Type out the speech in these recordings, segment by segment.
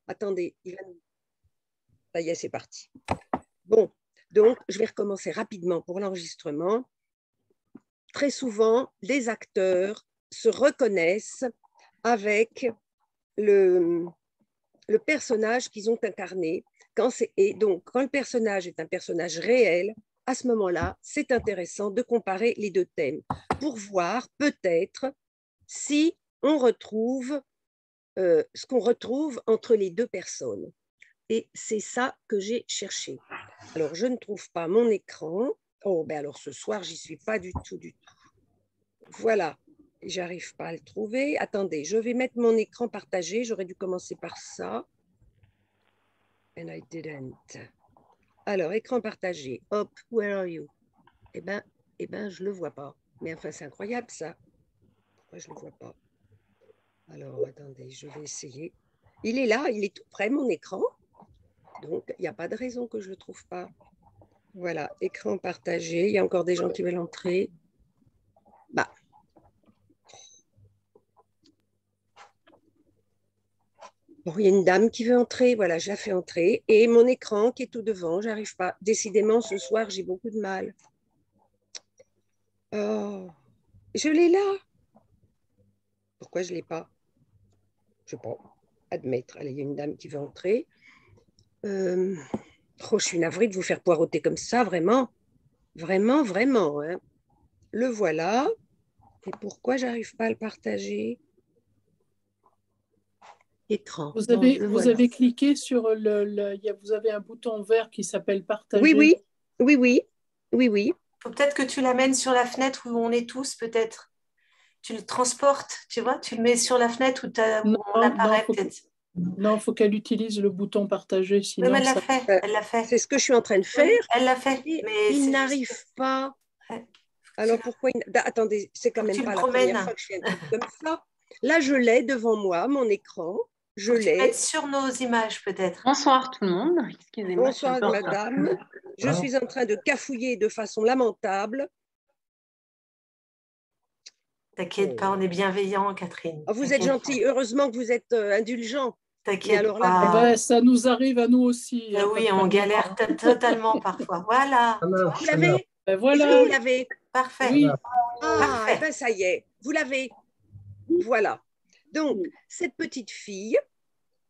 Attendez, ça y est, c'est parti. Bon, donc je vais recommencer rapidement pour l'enregistrement. Très souvent, les acteurs se reconnaissent avec le personnage qu'ils ont incarné. Et donc, quand le personnage est un personnage réel, à ce moment-là, c'est intéressant de comparer les deux thèmes pour voir peut-être si on retrouve ce qu'on retrouve entre les deux personnes. Et c'est ça que j'ai cherché. Alors, je ne trouve pas mon écran. Oh, ben alors ce soir, j'y suis pas du tout, du tout. Voilà, j'arrive pas à le trouver. Attendez, je vais mettre mon écran partagé. J'aurais dû commencer par ça. And I didn't. Alors, écran partagé. Hop, where are you? Eh ben, je le vois pas. Mais enfin, c'est incroyable ça. Pourquoi je le vois pas? Alors, attendez, je vais essayer. Il est là, il est tout près, mon écran. Donc, il n'y a pas de raison que je ne le trouve pas. Voilà, écran partagé. Il y a encore des gens qui veulent entrer. Bah. Bon, il y a une dame qui veut entrer. Voilà, je la fais entrer. Et mon écran qui est tout devant, j'arrive pas. Décidément, ce soir, j'ai beaucoup de mal. Oh, je l'ai là. Pourquoi je ne l'ai pas? Je ne sais pas. Admettre. Allez, il y a une dame qui veut entrer. Oh, je suis navrée de vous faire poireauter comme ça, vraiment. Vraiment, vraiment. Hein. Le voilà. Et pourquoi j'arrive pas à le partager? Écran. Vous avez cliqué sur vous avez un bouton vert qui s'appelle Oui, partager. oui, oui, oui, oui, oui. Faut peut-être que tu l'amènes sur la fenêtre où on est tous, peut-être. Tu le transportes, tu vois, tu le mets sur la fenêtre où on apparaît, peut-être. Non, il faut qu'elle utilise le bouton partager, Oui, sinon mais elle l'a fait, elle l'a fait. C'est ce que je suis en train de faire. Oui, elle l'a fait, mais il n'arrive pas. Ouais. Alors pourquoi attendez, c'est quand même pas la première fois que je fais un truc comme ça. Là, je l'ai devant moi, mon écran. Je l'ai. Sur nos images, peut-être. Bonsoir tout le monde. Excusez-moi. Bonsoir, madame. Je suis en train de cafouiller de façon lamentable. T'inquiète pas, on est bienveillant, Catherine. Oh, vous êtes gentille. Heureusement que vous êtes indulgent. T'inquiète pas. Ça nous arrive à nous aussi. Oui, on galère totalement parfois. Voilà. Vous l'avez? Voilà. Est-ce que vous l'avez? Parfait. Oui. Ah, et ben ça y est. Vous l'avez. Voilà. Donc, cette petite fille,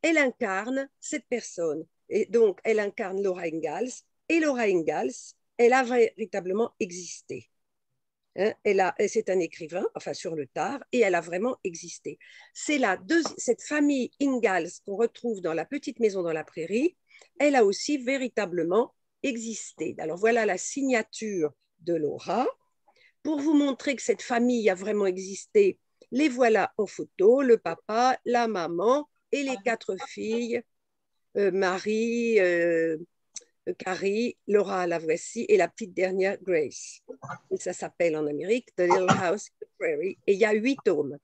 elle incarne cette personne. Et donc, elle incarne Laura Ingalls. Et Laura Ingalls, elle a véritablement existé. Hein, c'est un écrivain, enfin sur le tard, et elle a vraiment existé. C'est cette famille Ingalls qu'on retrouve dans La Petite Maison dans la Prairie, elle a aussi véritablement existé. Alors voilà la signature de Laura. Pour vous montrer que cette famille a vraiment existé, les voilà en photo, le papa, la maman et les 4 filles, Marie, Carrie, Laura, la voici, et la petite dernière, Grace. Et ça s'appelle en Amérique The Little House on the Prairie. Et il y a 8 tomes.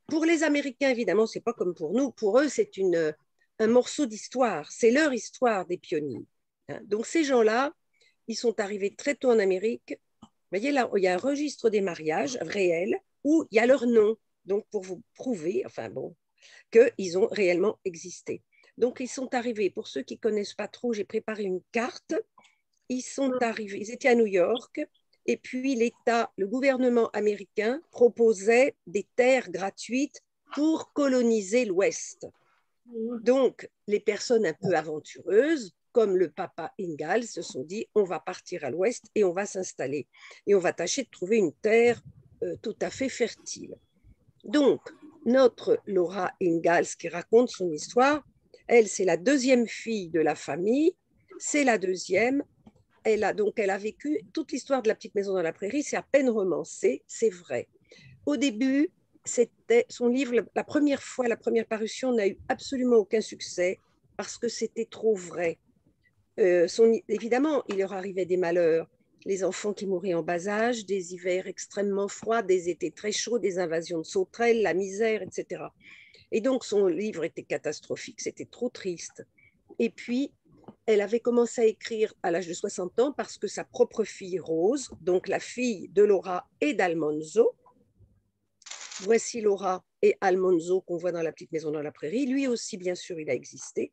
Pour les Américains, évidemment, c'est pas comme pour nous. Pour eux, c'est un morceau d'histoire. C'est leur histoire des pionniers. Hein. Donc, ces gens-là, ils sont arrivés très tôt en Amérique. Vous voyez, là, il y a un registre des mariages réels où il y a leur nom. Donc, pour vous prouver, enfin bon, qu'ils ont réellement existé. Donc, ils sont arrivés, pour ceux qui ne connaissent pas trop, j'ai préparé une carte. Ils sont arrivés, ils étaient à New York, et puis le gouvernement américain proposait des terres gratuites pour coloniser l'Ouest. Donc, les personnes un peu aventureuses, comme le papa Ingalls, se sont dit, on va partir à l'Ouest et on va s'installer. Et on va tâcher de trouver une terre tout à fait fertile. Donc, notre Laura Ingalls qui raconte son histoire, elle, c'est la 2e fille de la famille, c'est la 2e. Elle a vécu toute l'histoire de La Petite Maison dans la Prairie, c'est à peine romancé, c'est vrai. Au début, c'était son livre, la première parution n'a eu absolument aucun succès parce que c'était trop vrai. Évidemment, il leur arrivait des malheurs, les enfants qui mouraient en bas âge, des hivers extrêmement froids, des étés très chauds, des invasions de sauterelles, la misère, etc. Et donc, son livre était catastrophique, c'était trop triste. Et puis, elle avait commencé à écrire à l'âge de 60 ans parce que sa propre fille Rose, donc la fille de Laura et d'Almanzo, voici Laura et Almanzo qu'on voit dans La petite maison dans la prairie, lui aussi, bien sûr, il a existé.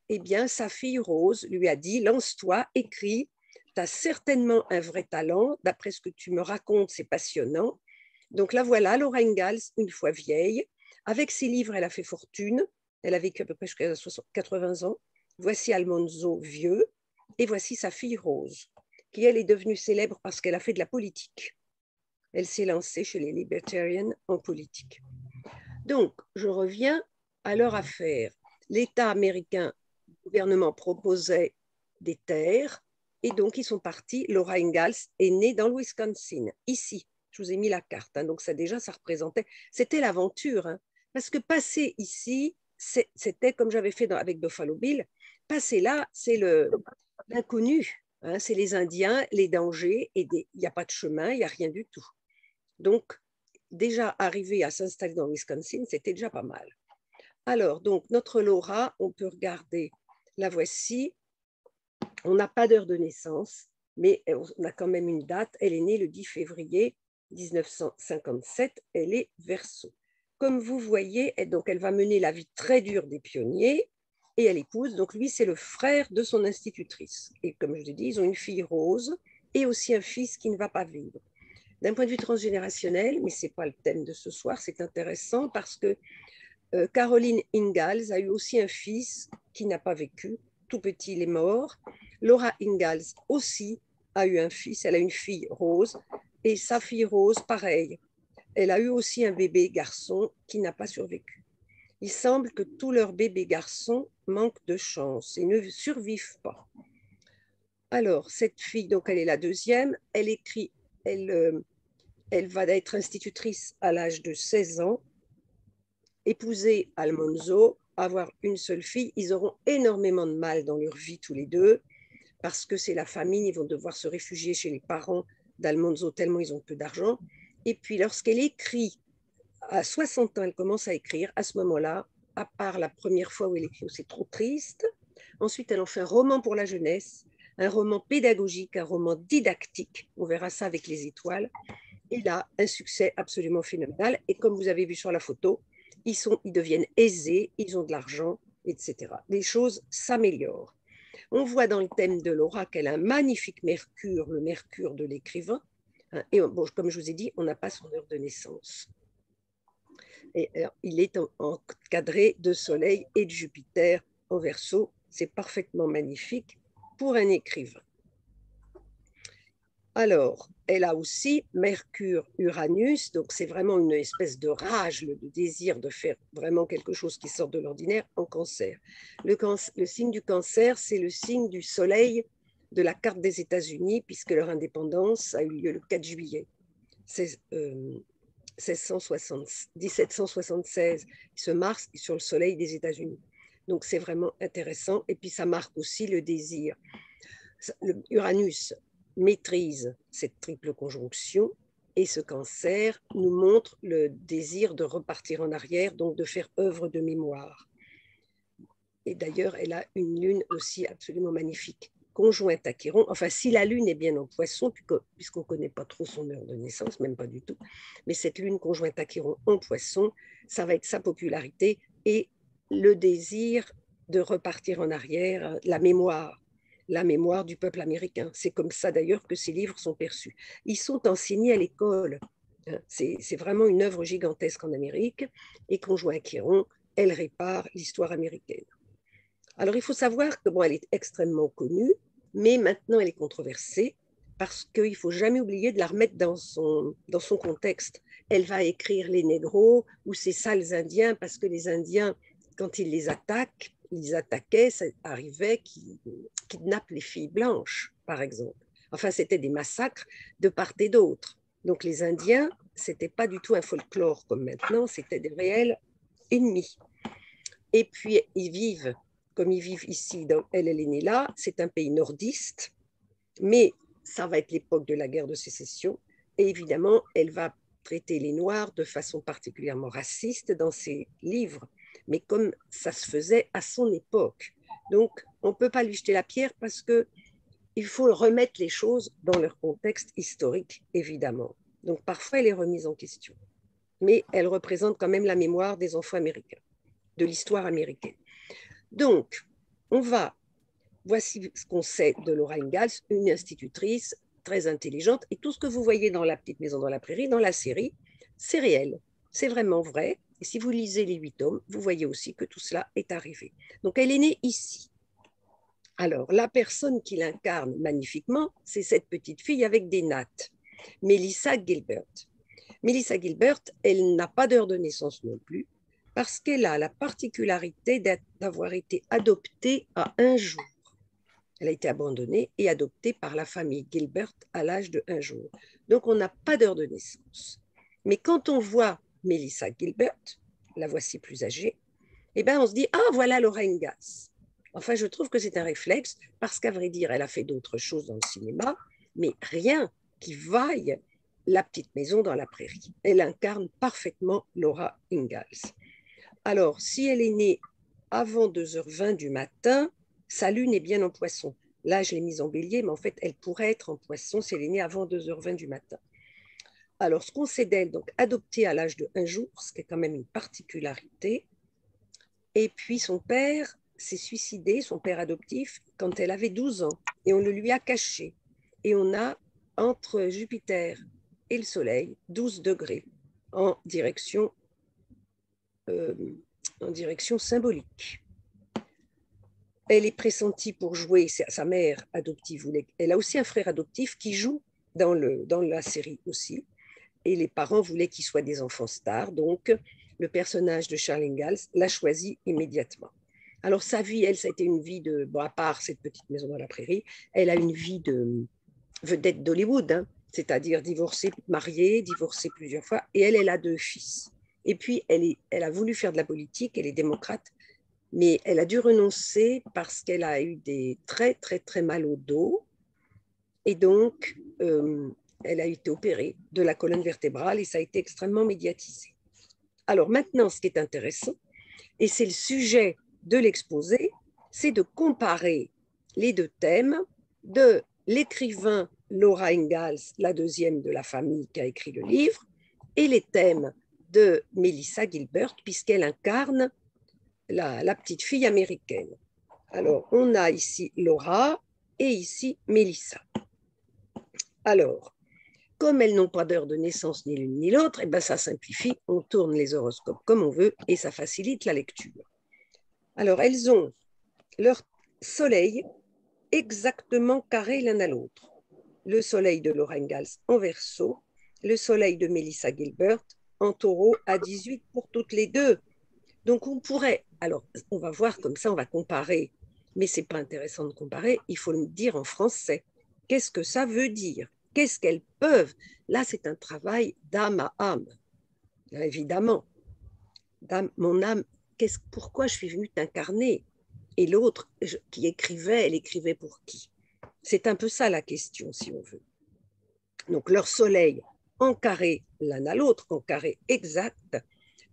Eh bien, sa fille Rose lui a dit, lance-toi, écris, tu as certainement un vrai talent, d'après ce que tu me racontes, c'est passionnant. Donc la voilà, Laura Ingalls, une fois vieille, avec ses livres, elle a fait fortune, elle a vécu à peu près jusqu'à 80 ans. Voici Almanzo vieux, et voici sa fille Rose, qui elle est devenue célèbre parce qu'elle a fait de la politique. Elle s'est lancée chez les Libertarians en politique. Donc, je reviens à leur affaire. L'État américain, le gouvernement proposait des terres, et donc ils sont partis. Laura Ingalls est née dans le Wisconsin, ici. Je vous ai mis la carte, hein, donc ça déjà, ça représentait, c'était l'aventure, hein, parce que passer ici, c'était comme j'avais fait avec Buffalo Bill, passer là, c'est l'inconnu, hein, c'est les Indiens, les dangers, et il n'y a pas de chemin, il n'y a rien du tout. Donc, déjà arriver à s'installer dans le Wisconsin, c'était déjà pas mal. Alors, donc, notre Laura, on peut regarder, la voici, on n'a pas d'heure de naissance, mais on a quand même une date, elle est née le 10 février 1957, elle est Verseau. Comme vous voyez, donc elle va mener la vie très dure des pionniers, et elle épouse, donc lui c'est le frère de son institutrice. Et comme je l'ai dit, ils ont une fille Rose, et aussi un fils qui ne va pas vivre. D'un point de vue transgénérationnel, mais ce n'est pas le thème de ce soir, c'est intéressant parce que Caroline Ingalls a eu aussi un fils qui n'a pas vécu, tout petit, il est mort. Laura Ingalls aussi a eu un fils, elle a une fille Rose, et sa fille Rose, pareil, elle a eu aussi un bébé garçon qui n'a pas survécu. Il semble que tous leurs bébés garçons manquent de chance et ne survivent pas. Alors, cette fille, donc elle est la deuxième, elle écrit, elle va être institutrice à l'âge de 16 ans, épouser Almanzo, avoir une seule fille. Ils auront énormément de mal dans leur vie tous les deux, parce que c'est la famine, ils vont devoir se réfugier chez les parents d'Almanzo tellement ils ont peu d'argent. Et puis lorsqu'elle écrit, à 60 ans, elle commence à écrire, à ce moment-là, à part la première fois où elle écrit, c'est trop triste. Ensuite, elle en fait un roman pour la jeunesse, un roman pédagogique, un roman didactique. On verra ça avec les étoiles. Il a un succès absolument phénoménal. Et comme vous avez vu sur la photo, ils deviennent aisés, ils ont de l'argent, etc. Les choses s'améliorent. On voit dans le thème de Laura qu'elle a un magnifique mercure, le mercure de l'écrivain. Et bon, comme je vous ai dit, on n'a pas son heure de naissance. Et alors, il est encadré de Soleil et de Jupiter en Verseau. C'est parfaitement magnifique pour un écrivain. Alors, elle a aussi Mercure-Uranus, donc c'est vraiment une espèce de rage, le désir de faire vraiment quelque chose qui sort de l'ordinaire en Cancer. Le signe du Cancer, c'est le signe du soleil de la carte des États-Unis, puisque leur indépendance a eu lieu le 4 juillet 1776. Ce Mars est sur le soleil des États-Unis. Donc c'est vraiment intéressant. Et puis ça marque aussi le désir. Uranus maîtrise cette triple conjonction et ce Cancer nous montre le désir de repartir en arrière, donc de faire œuvre de mémoire. Et d'ailleurs, elle a une lune aussi absolument magnifique, conjointe à Chiron. Enfin, si la lune est bien en Poisson, puisqu'on ne connaît pas trop son heure de naissance, même pas du tout, mais cette lune conjointe à Chiron en Poisson, ça va être sa popularité et le désir de repartir en arrière, la mémoire du peuple américain. C'est comme ça d'ailleurs que ces livres sont perçus. Ils sont enseignés à l'école. C'est vraiment une œuvre gigantesque en Amérique. Et conjoint à Chiron, elle répare l'histoire américaine. Alors il faut savoir que elle est extrêmement connue, mais maintenant elle est controversée parce qu'il ne faut jamais oublier de la remettre dans son contexte. Elle va écrire les négros ou ces sales indiens parce que les Indiens, quand ils les attaquaient, ça arrivait qu'ils kidnappent les filles blanches, par exemple. Enfin, c'était des massacres de part et d'autre. Donc les Indiens, ce n'était pas du tout un folklore comme maintenant, c'était des réels ennemis. Et puis, comme ils vivent ici, elle est née là, c'est un pays nordiste, mais ça va être l'époque de la guerre de sécession. Et évidemment, elle va traiter les Noirs de façon particulièrement raciste dans ses livres, mais comme ça se faisait à son époque. Donc, on ne peut pas lui jeter la pierre parce qu'il faut remettre les choses dans leur contexte historique, évidemment. Donc, parfois, elle est remise en question. mais elle représente quand même la mémoire des enfants américains, de l'histoire américaine. Donc, voici ce qu'on sait de Laura Ingalls, une institutrice très intelligente, et tout ce que vous voyez dans La Petite Maison dans la Prairie, dans la série, c'est réel, c'est vraiment vrai, et si vous lisez les 8 tomes, vous voyez aussi que tout cela est arrivé. Donc, elle est née ici. Alors, la personne qui l'incarne magnifiquement, c'est cette petite fille avec des nattes, Melissa Gilbert. Melissa Gilbert, elle n'a pas d'heure de naissance non plus, parce qu'elle a la particularité d'avoir été adoptée à 1 jour. Elle a été abandonnée et adoptée par la famille Gilbert à l'âge de 1 jour. Donc, on n'a pas d'heure de naissance. Mais quand on voit Melissa Gilbert, la voici plus âgée, eh bien, on se dit « Ah, voilà Laura Ingalls ». Enfin, je trouve que c'est un réflexe, parce qu'à vrai dire, elle a fait d'autres choses dans le cinéma, mais rien qui vaille La Petite Maison dans la Prairie. Elle incarne parfaitement Laura Ingalls. Alors, si elle est née avant 2h20 du matin, sa lune est bien en Poisson. Là, je l'ai mise en Bélier, mais en fait, elle pourrait être en Poisson si elle est née avant 2h20 du matin. Alors, ce qu'on sait d'elle, donc adoptée à l'âge de 1 jour, ce qui est quand même une particularité. Et puis, son père s'est suicidé, son père adoptif, quand elle avait 12 ans. Et on le lui a caché. Et on a, entre Jupiter et le Soleil, 12 degrés en direction symbolique. Elle est pressentie pour jouer, sa mère adoptive, elle a aussi un frère adoptif qui joue dans la série aussi, et les parents voulaient qu'ils soient des enfants stars, donc le personnage de Charles Ingalls l'a choisi immédiatement. Alors sa vie, elle, ça a été une vie à part cette petite maison dans la prairie, elle a une vie de vedette d'Hollywood, hein, c'est-à-dire divorcée, mariée, divorcée plusieurs fois, et elle a 2 fils. Et puis, elle a voulu faire de la politique, elle est démocrate, mais elle a dû renoncer parce qu'elle a eu des très, très, très mal au dos. Et donc, elle a été opérée de la colonne vertébrale et ça a été extrêmement médiatisé. Alors maintenant, ce qui est intéressant, et c'est le sujet de l'exposé, c'est de comparer les 2 thèmes de l'écrivain Laura Ingalls, la deuxième de la famille qui a écrit le livre, et les thèmes de Melissa Gilbert, puisqu'elle incarne la petite fille américaine. Alors, on a ici Laura et ici Melissa. Alors, comme elles n'ont pas d'heure de naissance ni l'une ni l'autre, eh ben ça simplifie, on tourne les horoscopes comme on veut et ça facilite la lecture. Alors, elles ont leur soleil exactement carré l'un à l'autre. Le soleil de Laura Ingalls en Verseau, le soleil de Melissa Gilbert en Taureau à 18 pour toutes les 2. Donc on pourrait, alors on va voir comme ça, on va comparer, mais ce n'est pas intéressant de comparer, il faut le dire en français. Qu'est-ce que ça veut dire? Qu'est-ce qu'elles peuvent? Là, c'est un travail d'âme à âme, évidemment. Mon âme, pourquoi je suis venue t'incarner? Et l'autre qui écrivait, elle écrivait pour qui? C'est un peu ça la question, si on veut. Donc leur soleil en carré l'un à l'autre, en carré exact,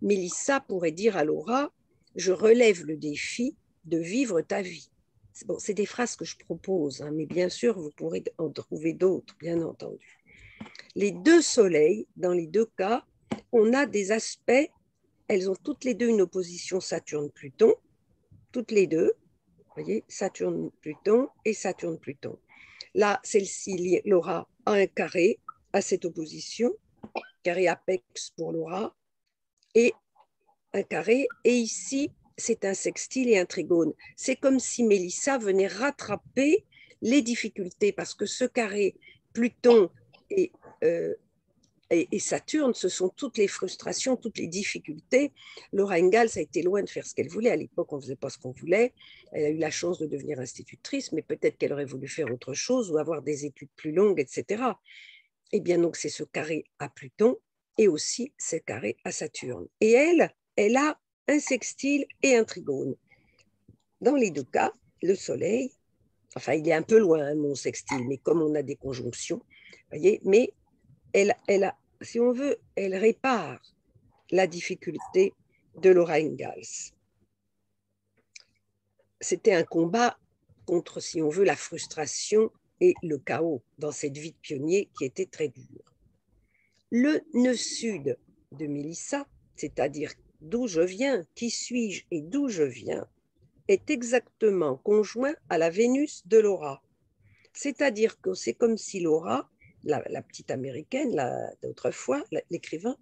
Melissa pourrait dire à Laura, je relève le défi de vivre ta vie. Bon, c'est des phrases que je propose, hein, mais bien sûr, vous pourrez en trouver d'autres, bien entendu. Les 2 soleils, dans les 2 cas, on a des aspects, elles ont toutes les 2 une opposition Saturne-Pluton, toutes les 2, vous voyez, Saturne-Pluton et Saturne-Pluton. Là, celle-ci, Laura, a un carré à cette opposition, carré apex pour Laura, et un carré, et ici, c'est un sextile et un trigone. C'est comme si Melissa venait rattraper les difficultés, parce que ce carré, Pluton et Saturne, ce sont toutes les frustrations, toutes les difficultés. Laura Ingalls a été loin de faire ce qu'elle voulait. À l'époque, on ne faisait pas ce qu'on voulait. Elle a eu la chance de devenir institutrice, mais peut-être qu'elle aurait voulu faire autre chose ou avoir des études plus longues, etc. Eh bien, donc, c'est ce carré à Pluton et aussi ce carré à Saturne. Et elle a un sextile et un trigone. Dans les 2 cas, le Soleil, enfin, il est un peu loin, hein, mon sextile, mais comme on a des conjonctions, voyez, mais elle a, si on veut, elle répare la difficulté de Laura Ingalls. C'était un combat contre, si on veut, la frustration et le chaos dans cette vie de pionnier qui était très dure. Le nœud sud de Mélissa, c'est-à-dire d'où je viens, qui suis-je et d'où je viens, est exactement conjoint à la Vénus de Laura. C'est-à-dire que c'est comme si Laura, la petite américaine d'autrefois, l'écrivain,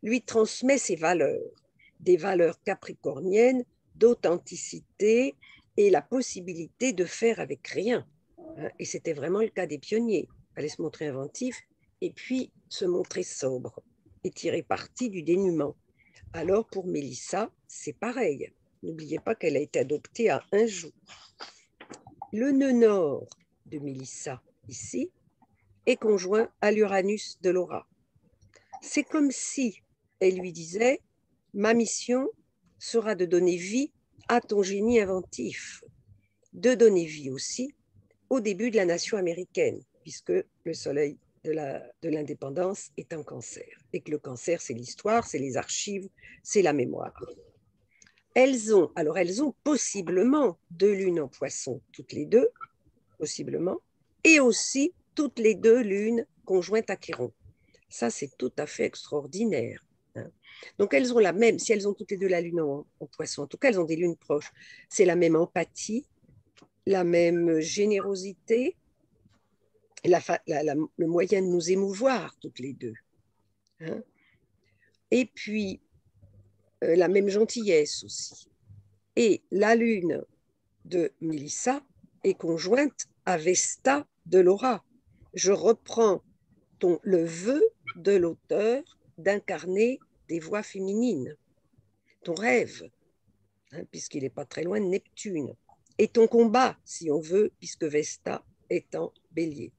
lui transmet ses valeurs, des valeurs capricorniennes, d'authenticité et la possibilité de faire avec rien. Et c'était vraiment le cas des pionniers. Il fallait se montrer inventif et puis se montrer sobre et tirer parti du dénuement. Alors pour Mélissa, c'est pareil. N'oubliez pas qu'elle a été adoptée à un jour. Le nœud nord de Mélissa, ici, est conjoint à l'Uranus de Laura. C'est comme si elle lui disait « Ma mission sera de donner vie à ton génie inventif, de donner vie aussi au début de la nation américaine, puisque le soleil de l'indépendance est un cancer, et que le cancer, c'est l'histoire, c'est les archives, c'est la mémoire. » Elles ont possiblement deux lunes en poisson, toutes les deux, possiblement, et aussi toutes les deux lunes conjointes à Chiron. Ça, c'est tout à fait extraordinaire. Donc, elles ont la même, si elles ont toutes les deux la lune en poisson, en tout cas, elles ont des lunes proches, c'est la même empathie, la même générosité, le moyen de nous émouvoir, toutes les deux. Et puis, la même gentillesse aussi. Et la lune de Mélissa est conjointe à Vesta de Laura. Je reprends le vœu de l'auteur d'incarner des voix féminines, ton rêve, puisqu'il n'est pas très loin de Neptune, et ton combat, si on veut, puisque Vesta est en bélier.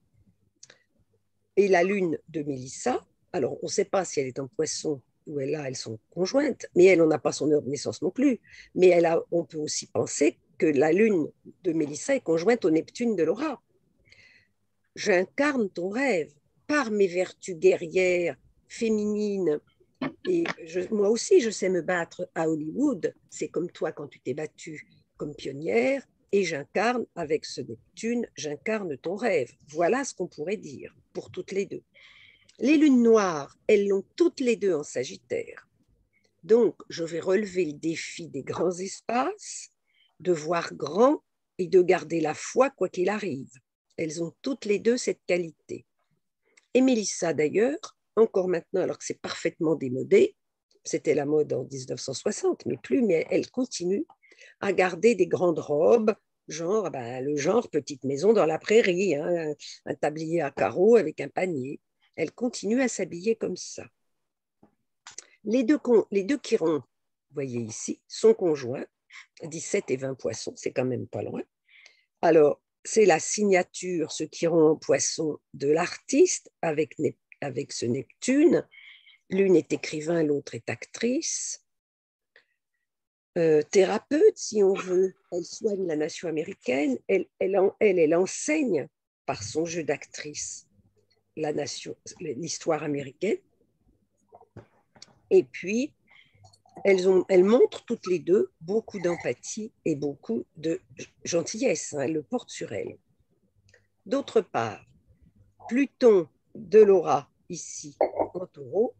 Et la lune de Mélissa, alors on ne sait pas si elle est en poisson ou elles sont conjointes, mais elle n'en a pas son heure de naissance non plus. Mais on peut aussi penser que la lune de Mélissa est conjointe au Neptune de Laura. J'incarne ton rêve par mes vertus guerrières, féminines. Et moi aussi, je sais me battre à Hollywood. C'est comme toi quand tu t'es battue comme pionnière. Et j'incarne, avec ce Neptune, j'incarne ton rêve. Voilà ce qu'on pourrait dire pour toutes les deux. Les lunes noires, elles l'ont toutes les deux en Sagittaire. Donc, je vais relever le défi des grands espaces, de voir grand et de garder la foi quoi qu'il arrive. Elles ont toutes les deux cette qualité. Et Mélissa, d'ailleurs, encore maintenant, alors que c'est parfaitement démodé, c'était la mode en 1960, mais plus, mais elle continue à garder des grandes robes, genre le genre petite maison dans la prairie, un tablier à carreaux avec un panier. Elle continue à s'habiller comme ça. Les deux Chirons, vous voyez ici, sont conjoints, 17 et 20 poissons, c'est quand même pas loin. Alors, c'est la signature, ce Chiron en poisson, de l'artiste avec ce Neptune. L'une est écrivain, l'autre est actrice. Thérapeute, si on veut, elle soigne la nation américaine, elle enseigne par son jeu d'actrice l'histoire américaine. Et puis, elles montrent toutes les deux beaucoup d'empathie et beaucoup de gentillesse. Elles le portent sur elles. D'autre part, Pluton de Laura, ici en Taureau,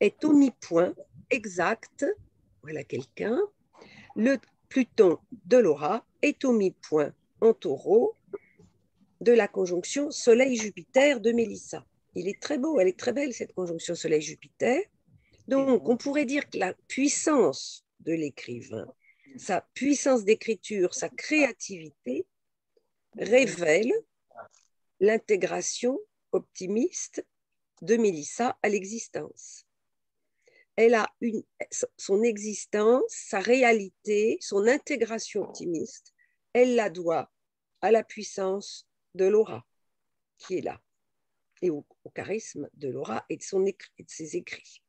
est au mi-point exact. Voilà quelqu'un. Le Pluton de Laura est au mi-point en Taureau de la conjonction Soleil-Jupiter de Mélissa. Il est très beau, elle est très belle cette conjonction Soleil-Jupiter. Donc, on pourrait dire que la puissance de l'écrivain, sa puissance d'écriture, sa créativité révèle l'intégration optimiste de Mélissa à l'existence. Elle a son existence, sa réalité, son intégration optimiste, elle la doit à la puissance de Laura, qui est là, et au charisme de Laura et de ses écrits.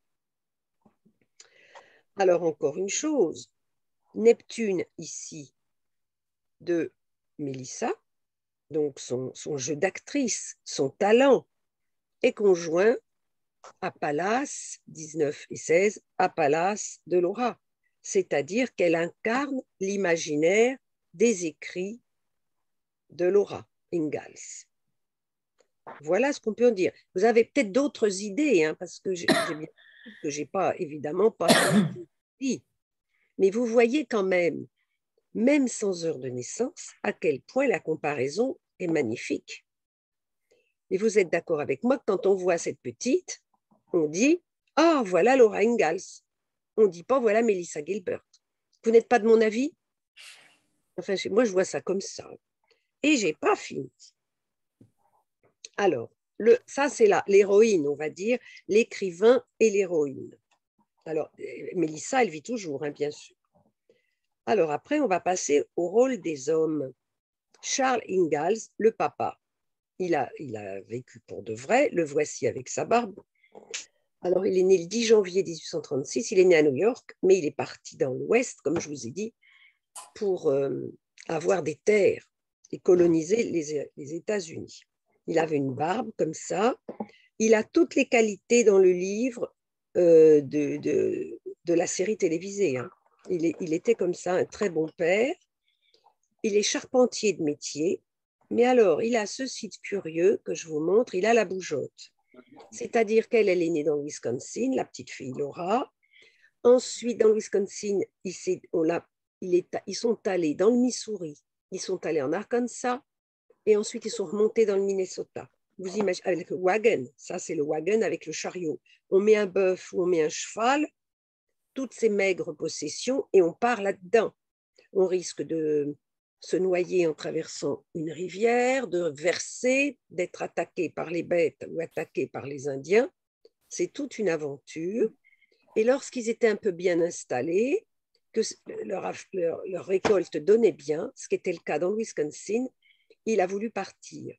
Alors, encore une chose, Neptune, ici, de Mélissa, donc son jeu d'actrice, son talent, est conjoint à Pallas, 19 et 16, à Pallas de Laura, c'est-à-dire qu'elle incarne l'imaginaire des écrits de Laura Ingalls. Voilà ce qu'on peut en dire. Vous avez peut-être d'autres idées, parce que j'ai bien que je n'ai pas, évidemment, pas dit. Mais vous voyez quand même sans heure de naissance, à quel point la comparaison est magnifique. Et vous êtes d'accord avec moi que quand on voit cette petite, on dit « Ah, voilà Laura Ingalls ». On ne dit pas « Voilà Melissa Gilbert ». Vous n'êtes pas de mon avis? Enfin, moi, je vois ça comme ça. Et je n'ai pas fini. Alors, ça, c'est l'héroïne, on va dire, l'écrivain et l'héroïne. Alors, Melissa, elle vit toujours, hein, bien sûr. Alors, après, on va passer au rôle des hommes. Charles Ingalls, le papa, il a vécu pour de vrai, le voici avec sa barbe. Alors, il est né le 10 janvier 1836, il est né à New York, mais il est parti dans l'Ouest, comme je vous ai dit, pour avoir des terres et coloniser les États-Unis. Il avait une barbe comme ça. Il a toutes les qualités dans le livre de la série télévisée. Hein. Il était comme ça, un très bon père. Il est charpentier de métier. Mais alors, il a ceci de curieux que je vous montre. Il a la bougeotte. C'est-à-dire qu'elle est née dans le Wisconsin, la petite fille Laura. Ensuite, dans le Wisconsin, ils sont allés dans le Missouri. Ils sont allés en Arkansas. Et ensuite, ils sont remontés dans le Minnesota. Vous imaginez, avec le wagon, ça c'est le wagon avec le chariot. On met un bœuf ou on met un cheval, toutes ces maigres possessions, et on part là-dedans. On risque de se noyer en traversant une rivière, de verser, d'être attaqué par les bêtes ou attaqué par les Indiens. C'est toute une aventure. Et lorsqu'ils étaient un peu bien installés, que leur récolte donnait bien, ce qui était le cas dans le Wisconsin, il a voulu partir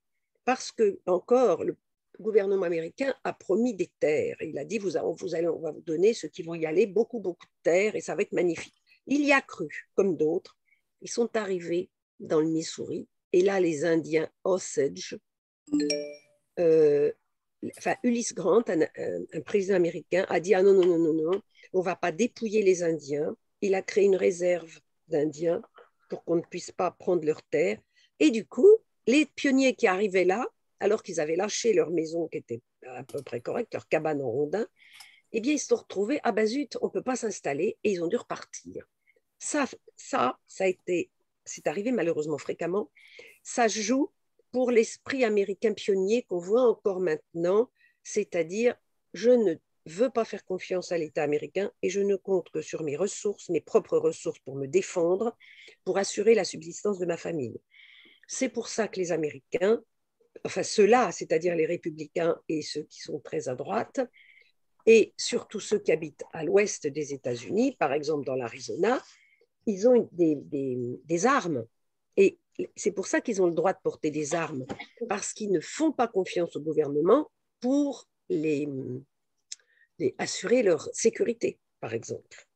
parce que encore le gouvernement américain a promis des terres. Il a dit on va vous donner ceux qui vont y aller, beaucoup de terres et ça va être magnifique. Il y a cru, comme d'autres. Ils sont arrivés dans le Missouri et là les Indiens Osage, Ulysse Grant, un président américain, a dit ah non, on ne va pas dépouiller les Indiens. Il a créé une réserve d'Indiens pour qu'on ne puisse pas prendre leurs terres. Et du coup, les pionniers qui arrivaient là, alors qu'ils avaient lâché leur maison qui était à peu près correcte, leur cabane en rondin, eh bien, ils se sont retrouvés, ah ben zut, on ne peut pas s'installer, et ils ont dû repartir. C'est arrivé malheureusement fréquemment, ça joue pour l'esprit américain pionnier qu'on voit encore maintenant, c'est-à-dire, je ne veux pas faire confiance à l'État américain et je ne compte que sur mes ressources, mes propres ressources pour me défendre, pour assurer la subsistance de ma famille. C'est pour ça que les Américains, enfin ceux-là, c'est-à-dire les républicains et ceux qui sont très à droite, et surtout ceux qui habitent à l'ouest des États-Unis, par exemple dans l'Arizona, ils ont des armes. Et c'est pour ça qu'ils ont le droit de porter des armes, parce qu'ils ne font pas confiance au gouvernement pour assurer leur sécurité, par exemple.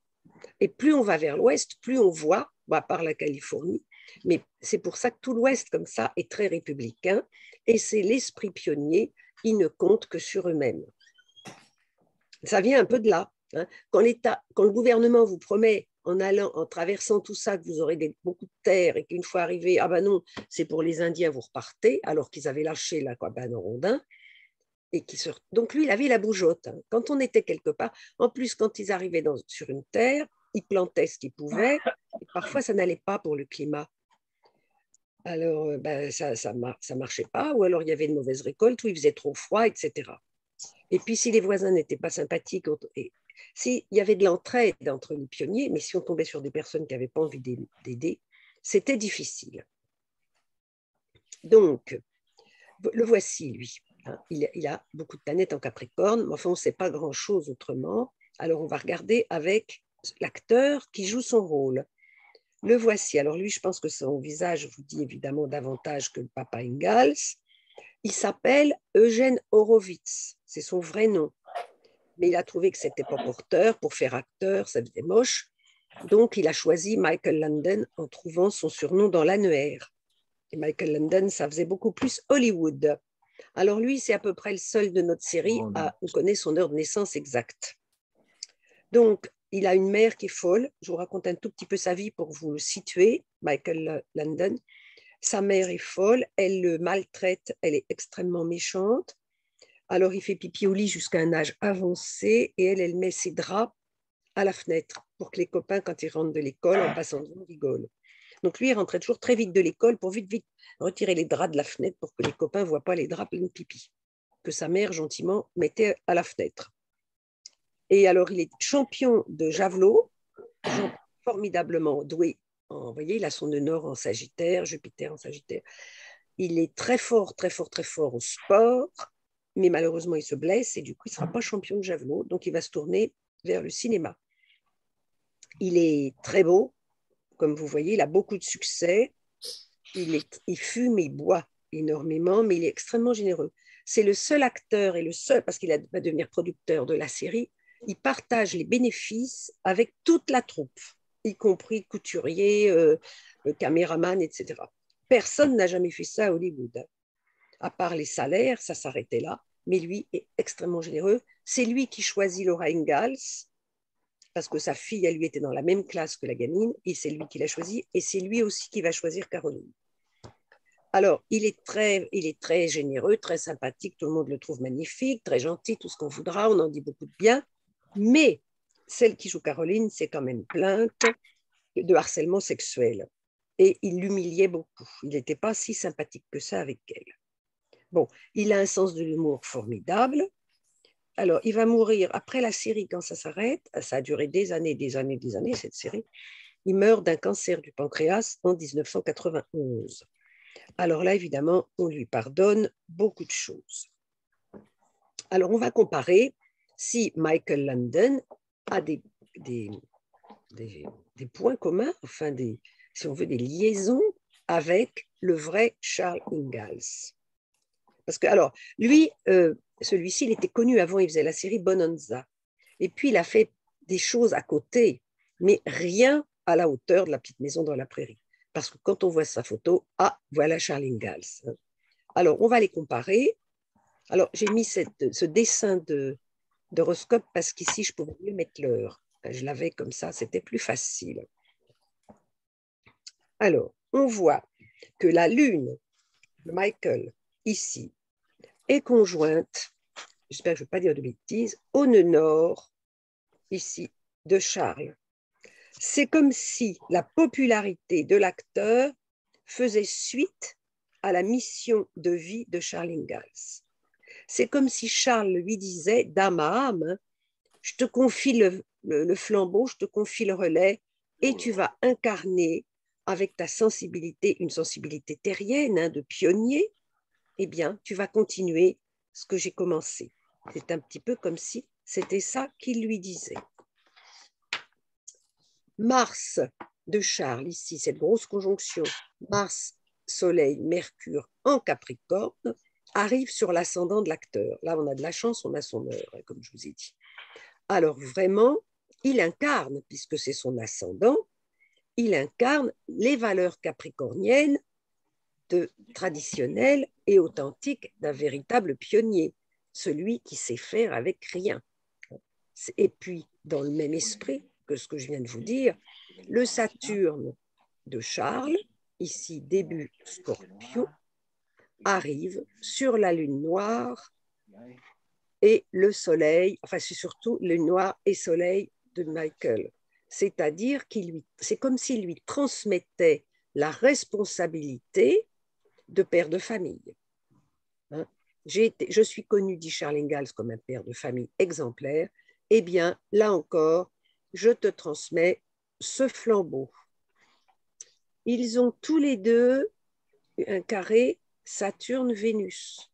Et plus on va vers l'ouest, plus on voit, à part la Californie, mais c'est pour ça que tout l'ouest, comme ça, est très républicain, et c'est l'esprit pionnier, ils ne comptent que sur eux-mêmes. Ça vient un peu de là. Hein. Quand le gouvernement vous promet, en traversant tout ça, que vous aurez beaucoup de terre, et qu'une fois arrivé, ah ben non, c'est pour les Indiens, vous repartez, alors qu'ils avaient lâché la cabane en rondin, donc lui, il avait la bougeotte. Hein. Quand on était quelque part, en plus, quand ils arrivaient sur une terre, ils plantaient ce qu'ils pouvaient, et parfois ça n'allait pas pour le climat. Alors, ça marchait pas, ou alors il y avait une mauvaise récolte, ou il faisait trop froid, etc. Et puis, si les voisins n'étaient pas sympathiques, s'il y avait de l'entraide entre les pionniers, mais si on tombait sur des personnes qui n'avaient pas envie d'aider, c'était difficile. Donc, le voici, lui. Il a beaucoup de planètes en Capricorne, mais enfin, on ne sait pas grand-chose autrement. Alors, on va regarder avec l'acteur qui joue son rôle. Le voici. Alors, lui, je pense que son visage vous dit évidemment davantage que le papa Ingalls. Il s'appelle Eugène Horowitz. C'est son vrai nom. Mais il a trouvé que ce n'était pas porteur. Pour faire acteur, ça faisait moche. Donc, il a choisi Michael Landon en trouvant son surnom dans l'annuaire. Et Michael Landon, ça faisait beaucoup plus Hollywood. Alors lui, c'est à peu près le seul de notre série à connaître son heure de naissance exacte. Donc, il a une mère qui est folle. Je vous raconte un tout petit peu sa vie pour vous le situer, Michael Landon. Sa mère est folle, elle le maltraite, elle est extrêmement méchante. Alors, il fait pipi au lit jusqu'à un âge avancé et elle met ses draps à la fenêtre pour que les copains, quand ils rentrent de l'école, en passant devant, rigolent. Donc, lui, il rentrait toujours très vite de l'école pour vite retirer les draps de la fenêtre pour que les copains ne voient pas les draps pleins de pipi que sa mère, gentiment, mettait à la fenêtre. Et alors, il est champion de javelot, formidablement doué. Vous voyez, il a son nœud nord en Sagittaire, Jupiter en Sagittaire. Il est très fort, très fort, très fort au sport, mais malheureusement, il se blesse et du coup, il ne sera pas champion de javelot, donc il va se tourner vers le cinéma. Il est très beau, comme vous voyez, il a beaucoup de succès. Il fume, il boit énormément, mais il est extrêmement généreux. C'est le seul acteur et le seul, parce qu'il va devenir producteur de la série, il partage les bénéfices avec toute la troupe, y compris couturier, caméraman, etc. Personne n'a jamais fait ça à Hollywood. À part les salaires, ça s'arrêtait là, mais lui est extrêmement généreux. C'est lui qui choisit Laura Ingalls, parce que sa fille, elle lui était dans la même classe que la gamine, et c'est lui qui l'a choisie, et c'est lui aussi qui va choisir Caroline. Alors, il est très généreux, très sympathique, tout le monde le trouve magnifique, très gentil, tout ce qu'on voudra, on en dit beaucoup de bien, mais celle qui joue Caroline, c'est quand même plainte de harcèlement sexuel. Et il l'humiliait beaucoup. Il n'était pas si sympathique que ça avec elle. Bon, il a un sens de l'humour formidable. Alors, il va mourir après la série quand ça s'arrête. Ça a duré des années, cette série. Il meurt d'un cancer du pancréas en 1991. Alors là, évidemment, on lui pardonne beaucoup de choses. Alors, on va comparer si Michael Landon a des points communs, enfin, si on veut, des liaisons avec le vrai Charles Ingalls. Parce que, alors, lui, celui-ci, il était connu avant, il faisait la série Bonanza. Et puis, il a fait des choses à côté, mais rien à la hauteur de La Petite Maison dans la Prairie. Parce que quand on voit sa photo, ah, voilà Charles Ingalls. Alors, on va les comparer. Alors, j'ai mis ce dessin d'horoscope parce qu'ici, je pouvais mieux mettre l'heure. Je l'avais comme ça, c'était plus facile. Alors, on voit que la lune de Michael, ici, est conjointe, j'espère que je ne vais pas dire de bêtises, au nœud nord, ici, de Charles. C'est comme si la popularité de l'acteur faisait suite à la mission de vie de Charles Ingalls. C'est comme si Charles lui disait, d'âme à âme, je te confie le flambeau, je te confie le relais, et tu vas incarner avec ta sensibilité, une sensibilité terrienne, de pionnier, eh bien, tu vas continuer ce que j'ai commencé. C'est un petit peu comme si c'était ça qu'il lui disait. Mars de Charles, ici, cette grosse conjonction, Mars, Soleil, Mercure en Capricorne, arrive sur l'ascendant de l'acteur. Là, on a de la chance, on a son heure, comme je vous ai dit. Alors, vraiment, il incarne, puisque c'est son ascendant, il incarne les valeurs capricorniennes traditionnelles et authentiques d'un véritable pionnier, celui qui sait faire avec rien. Et puis, dans le même esprit que ce que je viens de vous dire, le Saturne de Charles, ici début Scorpion, arrive sur la lune noire et le soleil, enfin c'est surtout lune noire et soleil de Michael. C'est-à-dire c'est comme s'il lui transmettait la responsabilité de père de famille. Hein? Je suis connu, dit Charles Ingalls, comme un père de famille exemplaire. Eh bien, là encore, je te transmets ce flambeau. Ils ont tous les deux un carré Saturne-Vénus.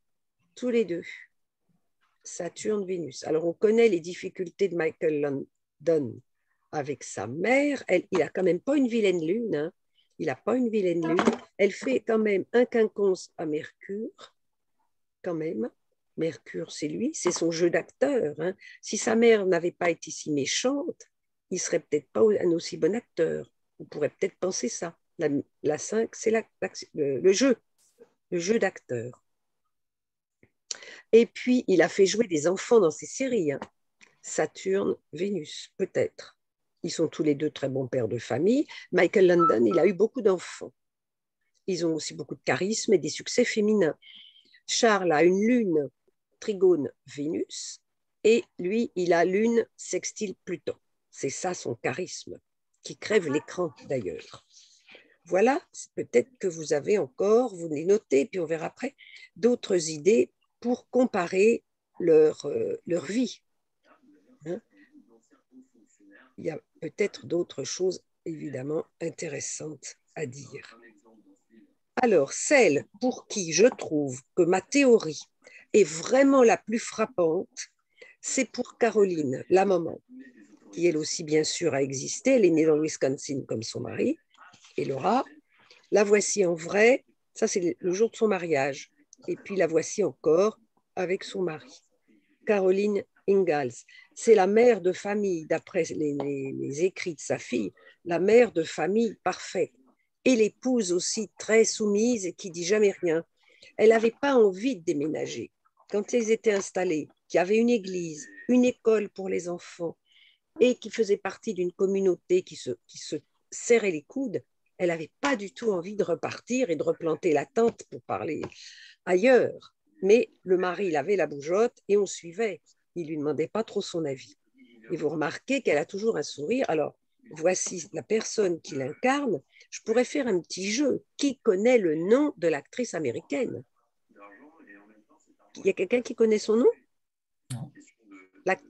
Tous les deux. Saturne-Vénus. Alors, on connaît les difficultés de Michael Landon avec sa mère. Il n'a quand même pas une vilaine lune. Hein. Il n'a pas une vilaine lune. Elle fait quand même un quinconce à Mercure. Quand même. Mercure, c'est lui. C'est son jeu d'acteur. Hein. Si sa mère n'avait pas été si méchante, il ne serait peut-être pas un aussi bon acteur. On pourrait peut-être penser ça. La 5, c'est le jeu d'acteur. Et puis, il a fait jouer des enfants dans ses séries. Hein. Saturne, Vénus, peut-être. Ils sont tous les deux très bons pères de famille. Michael Landon, il a eu beaucoup d'enfants. Ils ont aussi beaucoup de charisme et des succès féminins. Charles a une lune trigone Vénus, et lui, il a lune sextile Pluton. C'est ça son charisme, qui crève l'écran d'ailleurs. Voilà, peut-être que vous avez encore, vous les notez, puis on verra après, d'autres idées pour comparer leur vie. Hein? Il y a peut-être d'autres choses évidemment intéressantes à dire. Alors, celle pour qui je trouve que ma théorie est vraiment la plus frappante, c'est pour Caroline, la maman, qui elle aussi bien sûr a existé, elle est née dans le Wisconsin comme son mari, et Laura, la voici en vrai, ça c'est le jour de son mariage, et puis la voici encore avec son mari. Caroline Ingalls, c'est la mère de famille, d'après les écrits de sa fille, la mère de famille parfaite, et l'épouse aussi très soumise et qui dit jamais rien. Elle n'avait pas envie de déménager. Quand ils étaient installés, qu'il y avait une église, une école pour les enfants, et qui faisait partie d'une communauté qui se serrait les coudes, elle n'avait pas du tout envie de repartir et de replanter la tente pour parler ailleurs. Mais le mari, il avait la bougeotte et on suivait. Il ne lui demandait pas trop son avis. Et vous remarquez qu'elle a toujours un sourire. Alors, voici la personne qui l'incarne. Je pourrais faire un petit jeu. Qui connaît le nom de l'actrice américaine? Il y a quelqu'un qui connaît son nom? Non.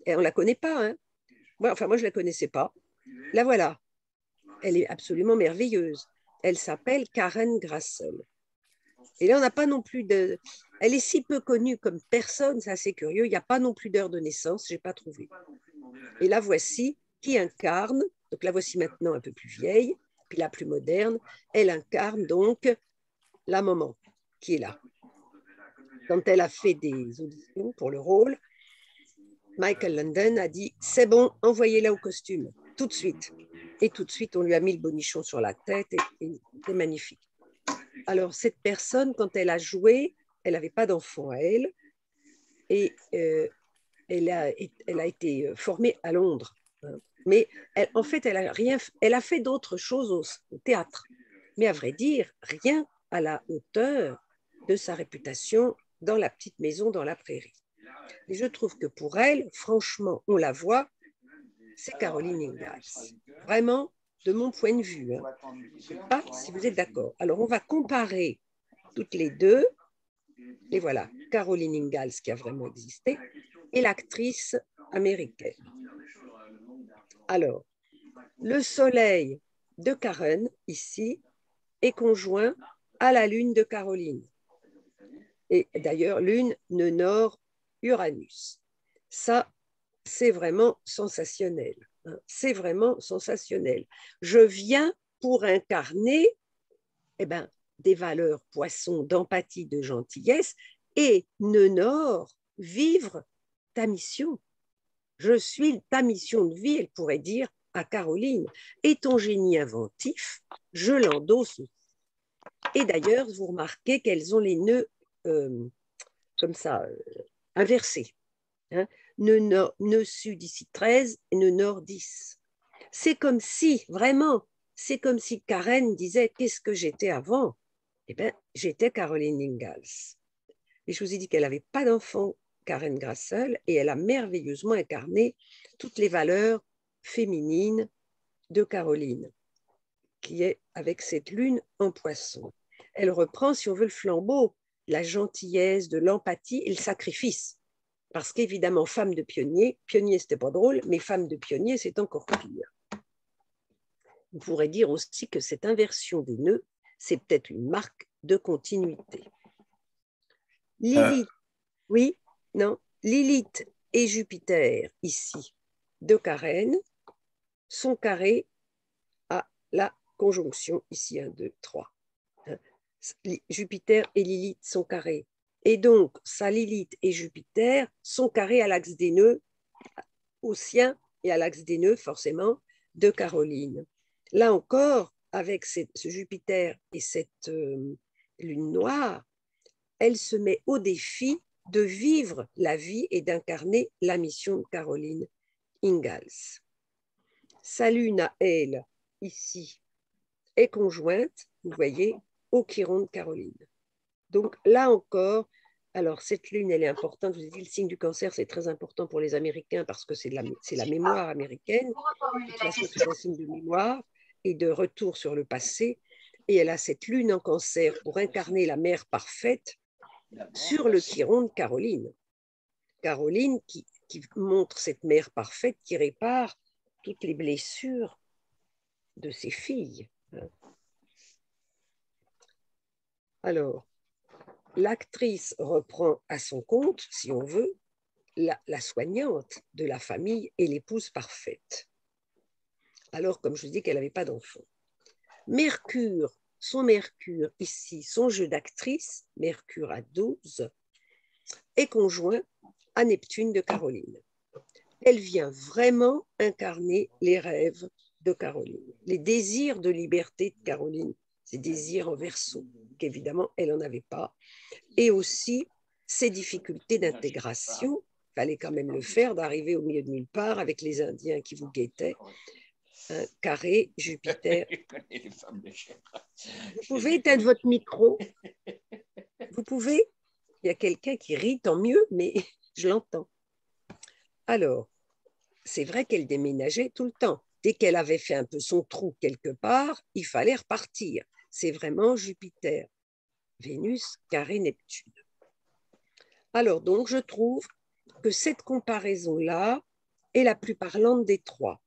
On ne la connaît pas, hein? Ouais, enfin, moi, je ne la connaissais pas. La voilà. Elle est absolument merveilleuse. Elle s'appelle Karen Grassel. Et là, on n'a pas non plus de... Elle est si peu connue comme personne, c'est assez curieux. Il n'y a pas non plus d'heure de naissance, je n'ai pas trouvé. Et la voici qui incarne, donc la voici maintenant un peu plus vieille, puis la plus moderne, elle incarne donc la maman qui est là. Quand elle a fait des auditions pour le rôle, Michael London a dit « c'est bon, envoyez-la au costume, tout de suite ». Et tout de suite, on lui a mis le bonichon sur la tête et c'est magnifique. Alors, cette personne, quand elle a joué, elle n'avait pas d'enfant à elle et elle a été formée à Londres. Hein. Mais en fait, elle a fait d'autres choses au théâtre. Mais à vrai dire, rien à la hauteur de sa réputation dans la petite maison dans la prairie. Et je trouve que pour elle, franchement, on la voit, c'est Caroline Ingalls. Vraiment, de mon point de vue. Hein. Je ne sais pas si vous êtes d'accord. Alors, on va comparer toutes les deux. Et voilà, Caroline Ingalls qui a vraiment existé et l'actrice américaine. Alors, le soleil de Karen, ici, est conjoint à la lune de Caroline. Et d'ailleurs, lune nœud nord Uranus. Ça, c'est vraiment sensationnel. Hein. C'est vraiment sensationnel. Je viens pour incarner des valeurs poissons d'empathie, de gentillesse et nœud nord, vivre ta mission. Je suis ta mission de vie, elle pourrait dire à Caroline. Et ton génie inventif, je l'endosse. Et d'ailleurs, vous remarquez qu'elles ont les nœuds comme ça, inversés. Hein. Nœud sud ici 13 et nœud nord 10. C'est comme si, vraiment, c'est comme si Karen disait, qu'est-ce que j'étais avant? Eh bien, j'étais Caroline Ingalls. Et je vous ai dit qu'elle n'avait pas d'enfant, Karen Grassel, et elle a merveilleusement incarné toutes les valeurs féminines de Caroline, qui est avec cette lune en poisson. Elle reprend, si on veut, le flambeau, la gentillesse, de l'empathie et le sacrifice. Parce qu'évidemment, femme de pionnier, c'était pas drôle, mais femme de pionnier, c'est encore pire. On pourrait dire aussi que cette inversion des nœuds, c'est peut-être une marque de continuité. Lilith, oui, non, Lilith et Jupiter, ici, de Karen, sont carrés à la conjonction, ici, 1, 2, 3. Jupiter et Lilith sont carrés. Et donc, sa Lilith et Jupiter sont carrés à l'axe des nœuds, au sien et à l'axe des nœuds, forcément, de Caroline. Là encore, avec ce Jupiter et cette lune noire, elle se met au défi de vivre la vie et d'incarner la mission de Caroline Ingalls. Sa lune à elle, ici, est conjointe, vous voyez, au Chiron de Caroline. Donc là encore, Alors, cette lune, elle est importante. Je vous ai dit, le signe du cancer, c'est très important pour les Américains parce que c'est la mémoire américaine. De toute façon, c'est un signe de mémoire et de retour sur le passé. Et elle a cette lune en cancer pour incarner la mère parfaite sur le chiron de Caroline. Caroline qui montre cette mère parfaite qui répare toutes les blessures de ses filles. Alors, l'actrice reprend à son compte, si on veut, la soignante de la famille et l'épouse parfaite. Alors, comme je vous dis qu'elle n'avait pas d'enfant. Mercure, ici, son jeu d'actrice, Mercure à 12, est conjoint à Neptune de Caroline. Elle vient vraiment incarner les rêves de Caroline, les désirs de liberté de Caroline, ses désirs en Verseau, qu'évidemment, elle n'en avait pas, et aussi ses difficultés d'intégration. Il fallait quand même le faire, d'arriver au milieu de nulle part avec les Indiens qui vous guettaient. Carré, Jupiter. Vous pouvez éteindre votre micro? Vous pouvez? Il y a quelqu'un qui rit, tant mieux, mais je l'entends. Alors, c'est vrai qu'elle déménageait tout le temps. Dès qu'elle avait fait un peu son trou quelque part, il fallait repartir. C'est vraiment Jupiter, Vénus, carré Neptune. Alors donc, je trouve que cette comparaison-là est la plus parlante des trois.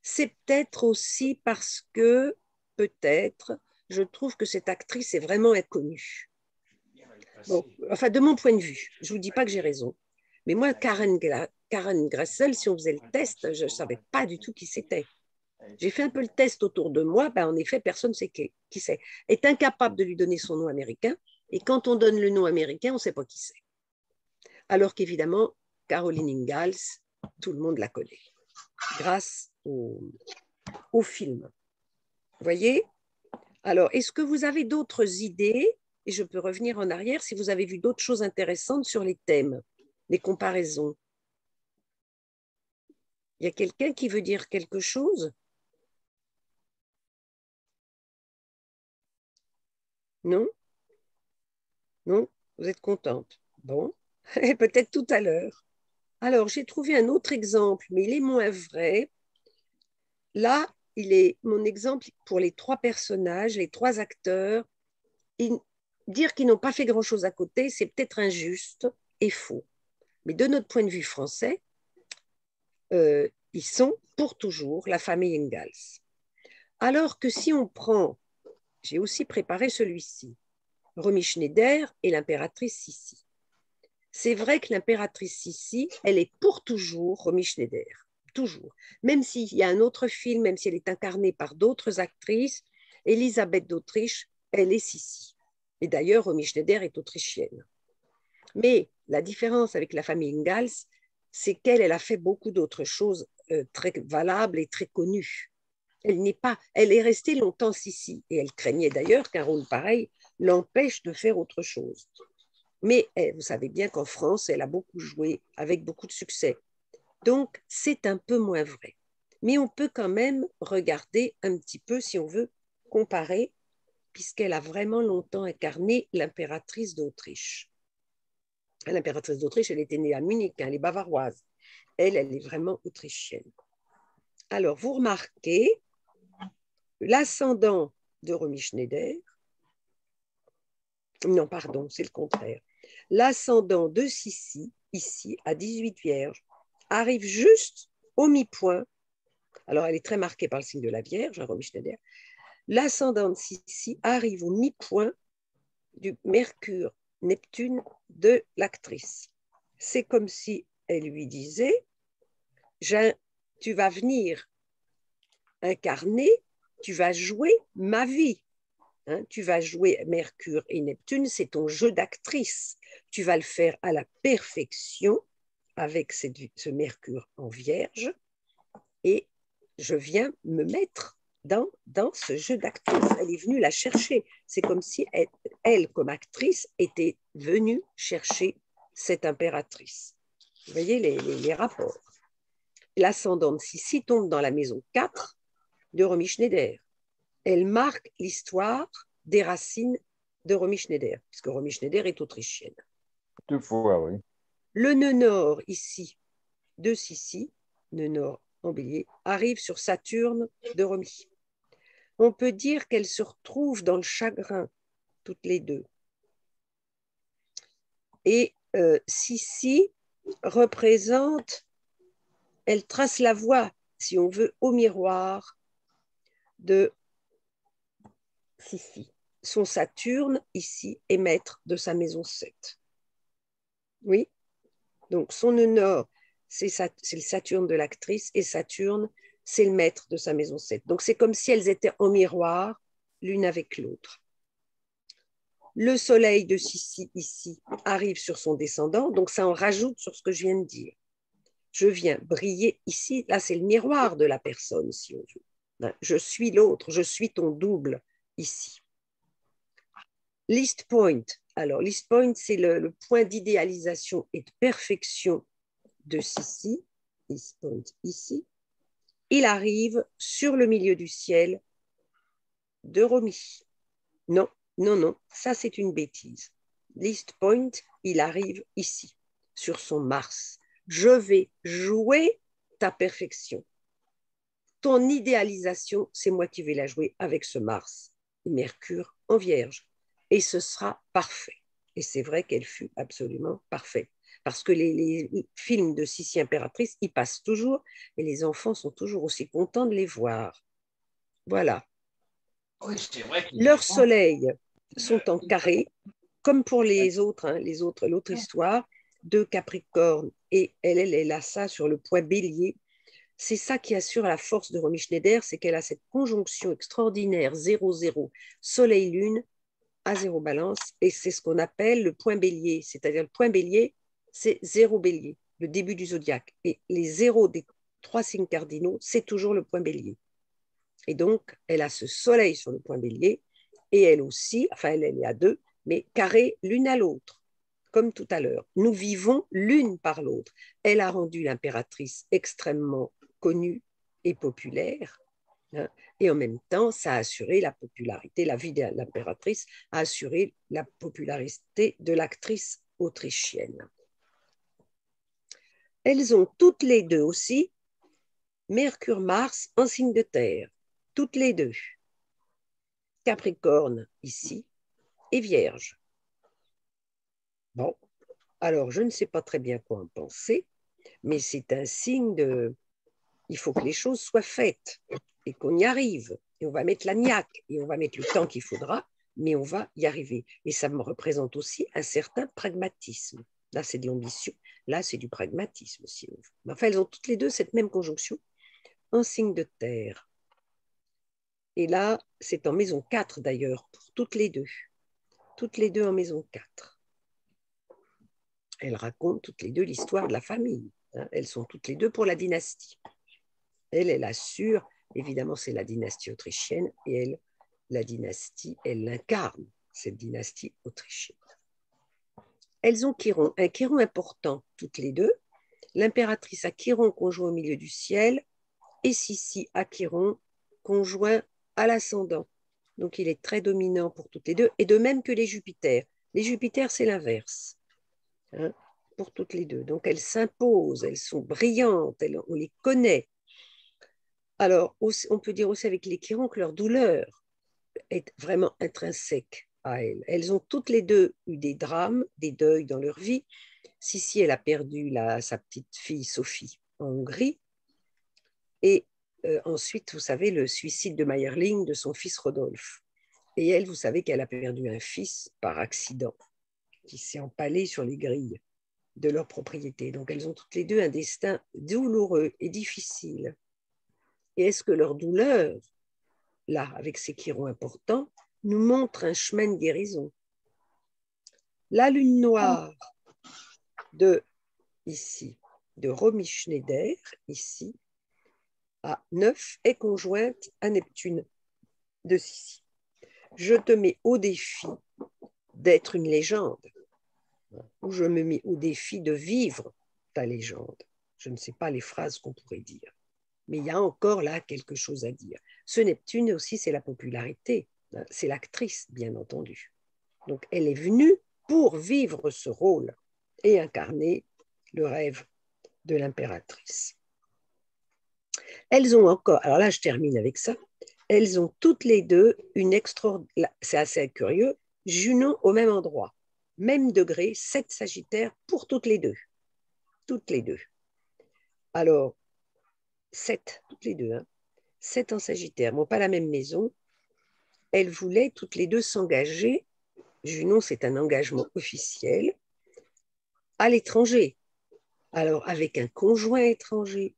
C'est peut-être aussi parce que, je trouve que cette actrice est vraiment inconnue. Bon, enfin, de mon point de vue, je ne vous dis pas que j'ai raison. Mais moi, Karen Grassel, si on faisait le test, je ne savais pas du tout qui c'était. J'ai fait un peu le test autour de moi, en effet, personne ne sait qui c'est. Est incapable de lui donner son nom américain, et quand on donne le nom américain, on ne sait pas qui c'est. Alors qu'évidemment, Caroline Ingalls, tout le monde la connaît, grâce au film. Vous voyez? Alors, est-ce que vous avez d'autres idées? Et je peux revenir en arrière si vous avez vu d'autres choses intéressantes sur les thèmes, les comparaisons. Il y a quelqu'un qui veut dire quelque chose? Non? Non? Vous êtes contente? Bon, peut-être tout à l'heure. Alors, j'ai trouvé un autre exemple, mais il est moins vrai. Là, il est mon exemple pour les trois personnages, les trois acteurs. Dire qu'ils n'ont pas fait grand-chose à côté, c'est peut-être injuste et faux. Mais de notre point de vue français, ils sont pour toujours la famille Ingalls. Alors que si on prend, j'ai aussi préparé celui-ci, Romy Schneider et l'impératrice Sissi. C'est vrai que l'impératrice Sissi, elle est pour toujours Romy Schneider, toujours. Même s'il y a un autre film, même si elle est incarnée par d'autres actrices, Élisabeth d'Autriche, elle est Sissi. Et d'ailleurs, Romy Schneider est autrichienne. Mais la différence avec la famille Ingalls, c'est qu'elle a fait beaucoup d'autres choses très valables et très connues. Elle est restée longtemps Sissi, et elle craignait d'ailleurs qu'un rôle pareil l'empêche de faire autre chose. Mais vous savez bien qu'en France, elle a beaucoup joué avec beaucoup de succès. Donc, c'est un peu moins vrai. Mais on peut quand même regarder un petit peu, si on veut, comparer, puisqu'elle a vraiment longtemps incarné l'impératrice d'Autriche. L'impératrice d'Autriche, elle était née à Munich, elle est bavaroise. Elle est vraiment autrichienne. Alors, vous remarquez l'ascendant de Romy Schneider. Non, pardon, c'est le contraire. L'ascendant de Sissi, ici, à 18 Vierges, arrive juste au mi-point. Alors, elle est très marquée par le signe de la Vierge, Romy Schneider. L'ascendant de Sissi arrive au mi-point du Mercure-Neptune de l'actrice. C'est comme si elle lui disait, tu vas venir incarner, tu vas jouer ma vie. Hein, tu vas jouer Mercure et Neptune, c'est ton jeu d'actrice. Tu vas le faire à la perfection avec ce Mercure en Vierge et je viens me mettre dans ce jeu d'actrice. Elle est venue la chercher. C'est comme si elle, comme actrice, était venue chercher cette impératrice. Vous voyez les rapports. L'ascendant de Sissi tombe dans la maison 4 de Romy Schneider. Elle marque l'histoire des racines de Romy Schneider, puisque Romy Schneider est autrichienne. 2 fois, oui. Le nœud nord ici, de Sissi, nœud nord en bélier, arrive sur Saturne de Romy. On peut dire qu'elles se retrouvent dans le chagrin, toutes les deux. Et Sissi représente, elle trace la voie, si on veut, au miroir de Sissi. Son Saturne, ici, est maître de sa maison 7. Oui, donc son nœud nord, c'est le Saturne de l'actrice, et Saturne, c'est le maître de sa maison 7. Donc c'est comme si elles étaient en miroir, l'une avec l'autre. Le soleil de Sissi, ici, arrive sur son descendant, donc ça en rajoute sur ce que je viens de dire. Je viens briller ici, là c'est le miroir de la personne, si on veut. Je suis l'autre, je suis ton double, ici. List point. Alors, list point, c'est le point d'idéalisation et de perfection de Sissi. List point ici. Il arrive sur le milieu du ciel de Romy. Non, non, non, ça c'est une bêtise. List point, il arrive ici, sur son Mars. Je vais jouer ta perfection. Ton idéalisation, c'est moi qui vais la jouer avec ce Mars. Mercure en Vierge. Et ce sera parfait. Et c'est vrai qu'elle fut absolument parfaite. Parce que les films de Sissi impératrice, ils passent toujours et les enfants sont toujours aussi contents de les voir. Voilà. Oui, c'est vrai que Leurs soleils sont en carré, comme pour les autres, hein, l'autre histoire, de Capricorne. Et elle a ça sur le point bélier. C'est ça qui assure la force de Romy Schneider, c'est qu'elle a cette conjonction extraordinaire 0-0, soleil-lune à 0 balance, et c'est ce qu'on appelle le point bélier, c'est-à-dire le point bélier, c'est 0 bélier, le début du zodiaque, et les 0 des 3 signes cardinaux, c'est toujours le point bélier. Et donc, elle a ce soleil sur le point bélier, et elle aussi, enfin elle est à 2, mais carré l'une à l'autre, comme tout à l'heure. Nous vivons l'une par l'autre. Elle a rendu l'impératrice extrêmement connue et populaire, hein, et en même temps, ça a assuré la popularité, la vie de l'impératrice a assuré la popularité de l'actrice autrichienne. Elles ont toutes les deux aussi Mercure-Mars en signe de terre, toutes les deux. Capricorne ici et Vierge. Bon, alors je ne sais pas très bien quoi en penser, mais c'est un signe de... Il faut que les choses soient faites et qu'on y arrive. Et on va mettre la niaque et on va mettre le temps qu'il faudra, mais on va y arriver. Et ça me représente aussi un certain pragmatisme. Là, c'est de l'ambition. Là, c'est du pragmatisme, si on veut. Enfin, elles ont toutes les deux cette même conjonction en signe de terre. Et là, c'est en maison 4 d'ailleurs, pour toutes les deux. Toutes les deux en maison 4. Elles racontent toutes les deux l'histoire de la famille. Elles sont toutes les deux pour la dynastie. Elle assure, évidemment, c'est la dynastie autrichienne, et elle, la dynastie, elle l'incarne, cette dynastie autrichienne. Elles ont Chiron, un Chiron important, toutes les deux. L'impératrice a Chiron conjoint au milieu du ciel, et Sissi a Chiron conjoint à l'ascendant. Donc, il est très dominant pour toutes les deux, et de même que les Jupiters. Les Jupiters, c'est l'inverse, hein, pour toutes les deux. Donc, elles s'imposent, elles sont brillantes, on les connaît. Alors, on peut dire aussi avec les Chirons que leur douleur est vraiment intrinsèque à elles. Elles ont toutes les deux eu des drames, des deuils dans leur vie. Sissi, elle a perdu sa petite fille Sophie en Hongrie. Et ensuite, vous savez, le suicide de Mayerling, de son fils Rodolphe. Et elle, vous savez qu'elle a perdu un fils par accident, qui s'est empalé sur les grilles de leur propriété. Donc, elles ont toutes les deux un destin douloureux et difficile. Et est-ce que leur douleur, là, avec ces chirons importants, nous montre un chemin de guérison? La lune noire ici, de Romy Schneider, ici, à 9, est conjointe à Neptune de Sissi. Je te mets au défi d'être une légende, ou je me mets au défi de vivre ta légende. Je ne sais pas les phrases qu'on pourrait dire. Mais il y a encore là quelque chose à dire. Ce Neptune aussi, c'est la popularité. C'est l'actrice, bien entendu. Donc, elle est venue pour vivre ce rôle et incarner le rêve de l'impératrice. Elles ont encore, alors là je termine avec ça, elles ont toutes les deux une extraordinaire, c'est assez curieux, Junon au même endroit, même degré, 7 Sagittaires pour toutes les deux. Toutes les deux. Alors, 7, toutes les deux, hein, 7 en Sagittaire, bon, pas la même maison. Elles voulaient toutes les deux s'engager, Junon c'est un engagement officiel, à l'étranger. Alors, avec un conjoint étranger,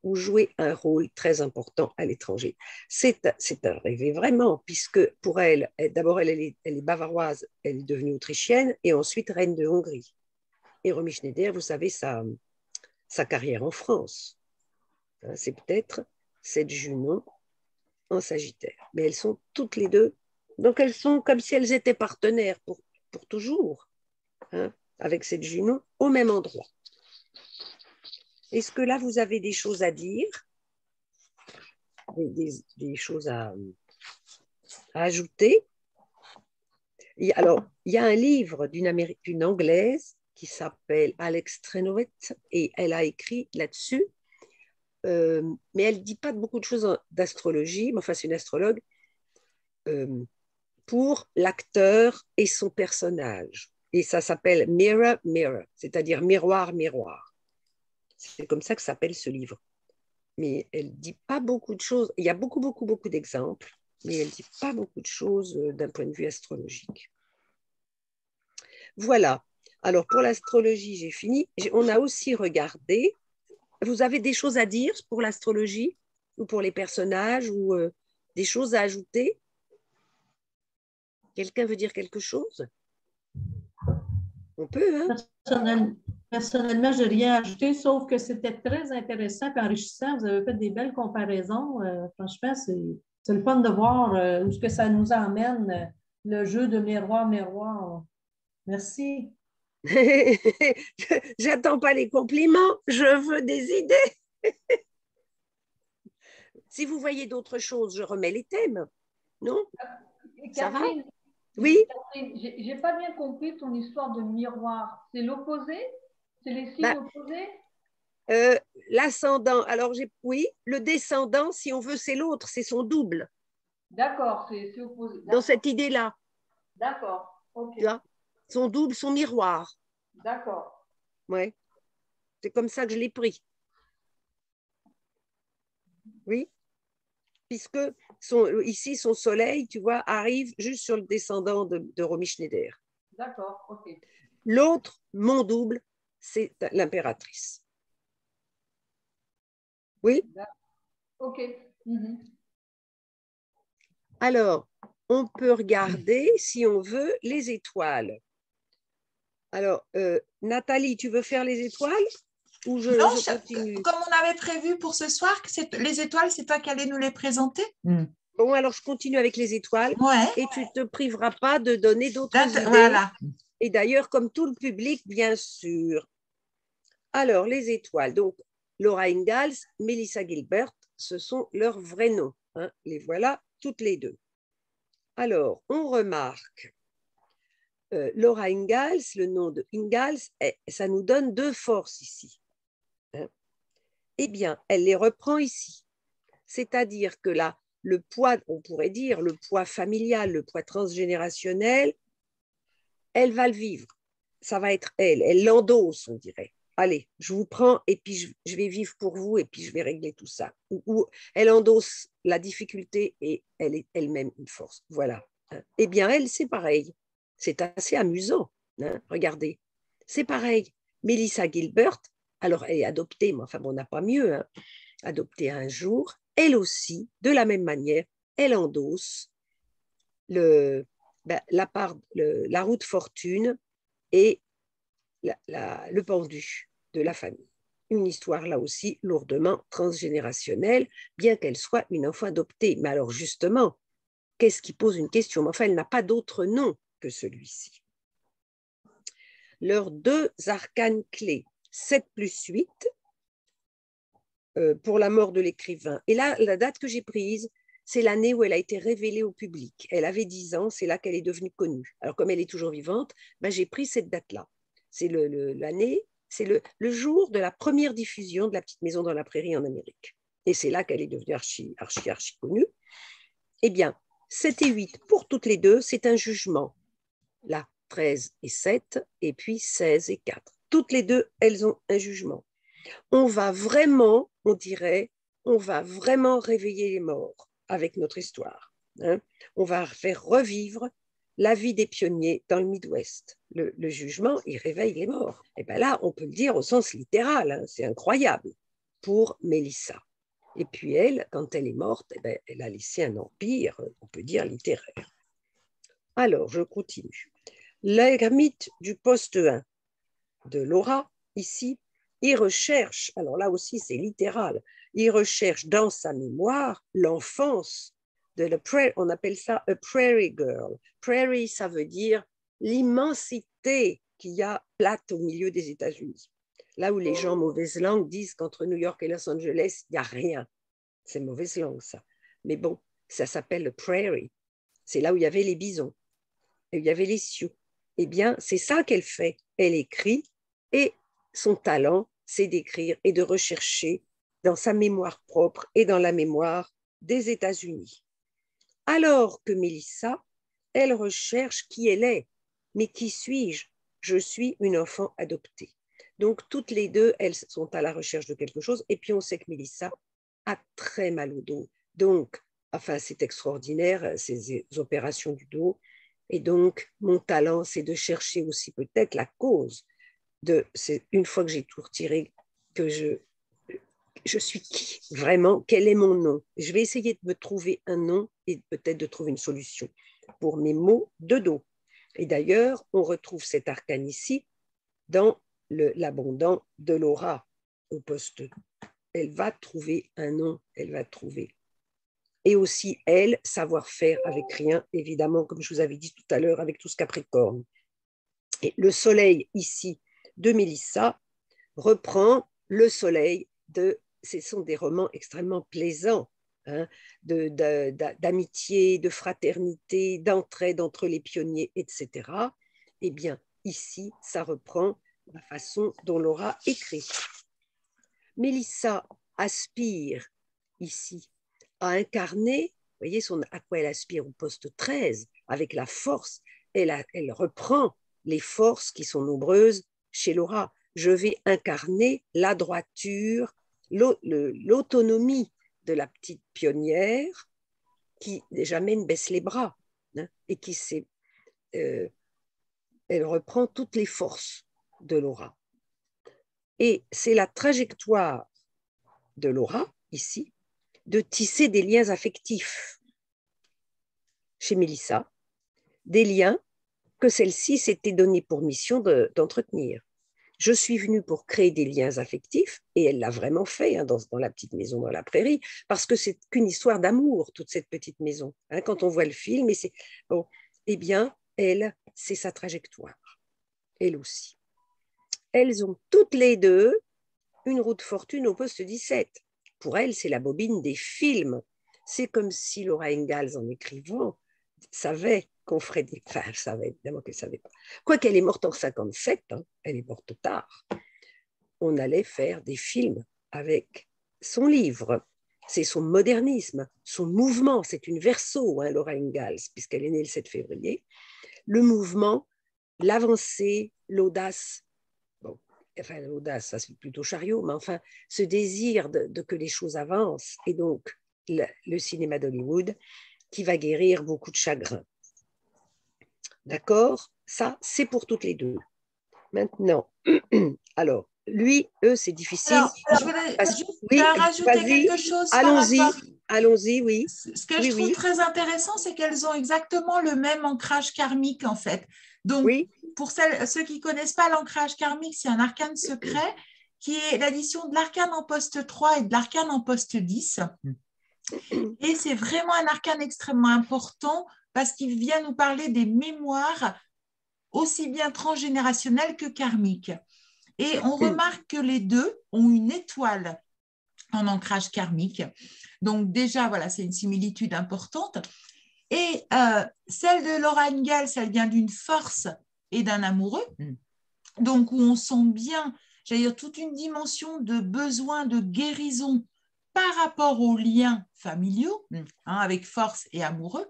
ou jouer un rôle très important à l'étranger. C'est un rêve vraiment, puisque pour elle, d'abord elle est bavaroise, elle est devenue autrichienne, et ensuite reine de Hongrie. Et Romy Schneider, vous savez, sa carrière en France. C'est peut-être cette Junon en Sagittaire. Mais elles sont toutes les deux, donc elles sont comme si elles étaient partenaires pour toujours, hein, avec cette Junon au même endroit. Est-ce que là, vous avez des choses à dire, des choses à ajouter? Alors, il y a un livre d'une Anglaise qui s'appelle Alex Trenovet et elle a écrit là-dessus, mais elle ne dit pas beaucoup de choses d'astrologie, mais enfin, c'est une astrologue, pour l'acteur et son personnage. Et ça s'appelle Mirror, Mirror, c'est-à-dire miroir, miroir. C'est comme ça que s'appelle ce livre. Mais elle ne dit pas beaucoup de choses. Il y a beaucoup d'exemples, mais elle ne dit pas beaucoup de choses d'un point de vue astrologique. Voilà. Alors, pour l'astrologie, j'ai fini. On a aussi regardé. Vous avez des choses à dire pour l'astrologie ou pour les personnages ou des choses à ajouter? Quelqu'un veut dire quelque chose? On peut, hein? Personnellement, je n'ai rien ajouté, sauf que c'était très intéressant et enrichissant. Vous avez fait des belles comparaisons. Franchement, c'est le fun de voir où ce que ça nous emmène, le jeu de miroir-miroir. Merci. J'attends pas les compliments, je veux des idées. Si vous voyez d'autres choses, je remets les thèmes. Non? Ça va? Oui? J'ai pas bien compris ton histoire de miroir. C'est l'opposé? C'est les signes opposés? L'ascendant, alors oui, le descendant, si on veut, c'est l'autre, c'est son double. D'accord, c'est opposé. Dans cette idée-là. D'accord, ok. Tu vois, son double, son miroir. D'accord. Ouais. C'est comme ça que je l'ai pris. Oui. Puisque ici, son soleil, tu vois, arrive juste sur le descendant de Romy Schneider. D'accord, ok. L'autre, mon double, c'est l'impératrice. Oui? Ok. Alors, on peut regarder, si on veut, les étoiles. Alors, Nathalie, tu veux faire les étoiles ou je continue? Comme on avait prévu pour ce soir, les étoiles, c'est toi qui allais nous les présenter? Bon, alors je continue avec les étoiles et tu ne te priveras pas de donner d'autres idées. Voilà. Et d'ailleurs, comme tout le public, bien sûr. Alors, les étoiles. Donc, Laura Ingalls, Melissa Gilbert, ce sont leurs vrais noms. Hein. Les voilà toutes les deux. Alors, on remarque Laura Ingalls, le nom de Ingalls, ça nous donne 2 forces ici. Hein. Eh bien, elle les reprend ici. C'est-à-dire que là, le poids, on pourrait dire, le poids familial, le poids transgénérationnel, elle va le vivre. Ça va être elle l'endosse, on dirait. Allez, je vous prends et puis je vais vivre pour vous et puis je vais régler tout ça. Ou elle endosse la difficulté et elle est elle-même une force. Voilà. Eh bien, elle, c'est pareil. C'est assez amusant. Hein. Regardez, c'est pareil. Melissa Gilbert, alors elle est adoptée, mais enfin, bon, on n'a pas mieux. Hein. Adoptée un jour, elle aussi, de la même manière, elle endosse la roue de fortune et le pendu de la famille. Une histoire là aussi lourdement transgénérationnelle, bien qu'elle soit une enfant adoptée. Mais alors justement, qu'est-ce qui pose une question? Mais enfin, elle n'a pas d'autre nom que celui-ci. Leurs 2 arcanes clés, 7 plus 8, pour la mort de l'écrivain. Et là, la date que j'ai prise, c'est l'année où elle a été révélée au public. Elle avait 10 ans, c'est là qu'elle est devenue connue. Alors, comme elle est toujours vivante, j'ai pris cette date-là. c'est l'année, c'est le jour de la première diffusion de La Petite Maison dans la Prairie en Amérique. Et c'est là qu'elle est devenue archi connue. Eh bien, 7 et 8, pour toutes les deux, c'est un jugement. Là, 13 et 7, et puis 16 et 4. Toutes les deux, elles ont un jugement. On va vraiment, on dirait, on va vraiment réveiller les morts avec notre histoire. Hein. On va faire revivre la vie des pionniers dans le Midwest. Le jugement, il réveille les morts. Et bien là, on peut le dire au sens littéral, hein, c'est incroyable pour Mélissa. Et puis elle, quand elle est morte, eh bien, elle a laissé un empire, on peut dire littéraire. Alors, je continue. L'ermite du poste 1 de Laura, ici, il recherche, alors là aussi c'est littéral, il recherche dans sa mémoire l'enfance de la prairie, on appelle ça a prairie girl. Prairie, ça veut dire l'immensité qu'il y a plate au milieu des États-Unis. Là où les gens mauvaise langue disent qu'entre New York et Los Angeles, il n'y a rien. C'est mauvaise langue, ça. Mais bon, ça s'appelle le prairie. C'est là où il y avait les bisons, et où il y avait les sioux. Eh bien, c'est ça qu'elle fait. Elle écrit, et son talent, c'est d'écrire et de rechercher dans sa mémoire propre et dans la mémoire des États-Unis. Alors que Mélissa, elle recherche qui elle est. Mais qui suis-je? Je suis une enfant adoptée. Donc, toutes les deux, elles sont à la recherche de quelque chose. Et puis, on sait que Mélissa a très mal au dos. Donc, enfin, c'est extraordinaire, ces opérations du dos. Et donc, mon talent, c'est de chercher aussi peut-être la cause c'est une fois que j'ai tout retiré, que je suis qui vraiment, quel est mon nom. Je vais essayer de me trouver un nom et peut-être de trouver une solution pour mes maux de dos. Et d'ailleurs, on retrouve cet arcane ici dans l'abondant de Laura au poste 2. Elle va trouver un nom, elle va trouver. Et aussi, elle, savoir faire avec rien, évidemment, comme je vous avais dit tout à l'heure, avec tout ce Capricorne. Et le soleil ici de Mélissa reprend le soleil ce sont des romans extrêmement plaisants, hein, d'amitié, de fraternité, d'entraide entre les pionniers, etc. Eh bien, ici, ça reprend la façon dont Laura écrit. Mélissa aspire ici à incarner, vous voyez à quoi elle aspire au poste 13, avec la force, elle reprend les forces qui sont nombreuses chez Laura. Je vais incarner la droiture, l'autonomie de la petite pionnière qui jamais ne baisse les bras, hein, et qui elle reprend toutes les forces de Laura. Et c'est la trajectoire de Laura, ici, de tisser des liens affectifs chez Mélissa, des liens que celle-ci s'était donné pour mission d'entretenir. Je suis venue pour créer des liens affectifs, et elle l'a vraiment fait, hein, dans La Petite Maison dans la Prairie, parce que c'est qu'une histoire d'amour, toute cette petite maison. Hein, quand on voit le film, bon, eh bien, elle, c'est sa trajectoire. Elle aussi. Elles ont toutes les deux une roue de fortune au poste 17. Pour elle, c'est la bobine des films. C'est comme si Laura Ingalls, en écrivant, savait qu'on ferait des... Enfin, elle savait, évidemment qu'elle ne savait pas. Quoiqu'elle est morte en 57, hein, elle est morte tard. On allait faire des films avec son livre. C'est son modernisme, son mouvement. C'est une Verseau, hein, Laura Ingalls, puisqu'elle est née le 7 février. Le mouvement, l'avancée, l'audace. Bon, enfin, l'audace, ça c'est plutôt chariot, mais enfin, ce désir de que les choses avancent, et donc le cinéma d'Hollywood qui va guérir beaucoup de chagrin. D'accord? Ça, c'est pour toutes les deux. Maintenant, alors, lui, eux, c'est difficile. Alors, je voulais juste rajouter quelque chose. Allons-y, oui. Ce que je trouve très intéressant, c'est qu'elles ont exactement le même ancrage karmique, en fait. Donc, pour ceux qui ne connaissent pas l'ancrage karmique, c'est un arcane secret qui est l'addition de l'arcane en poste 3 et de l'arcane en poste 10. Et c'est vraiment un arcane extrêmement important parce qu'il vient nous parler des mémoires aussi bien transgénérationnelles que karmiques. Et on remarque que les deux ont une étoile en ancrage karmique. Donc déjà, voilà, c'est une similitude importante. Et celle de Laura Ingalls, elle vient d'une force et d'un amoureux. donc où on sent bien, j'allais dire, toute une dimension de besoin de guérison par rapport aux liens familiaux, avec force et amoureux,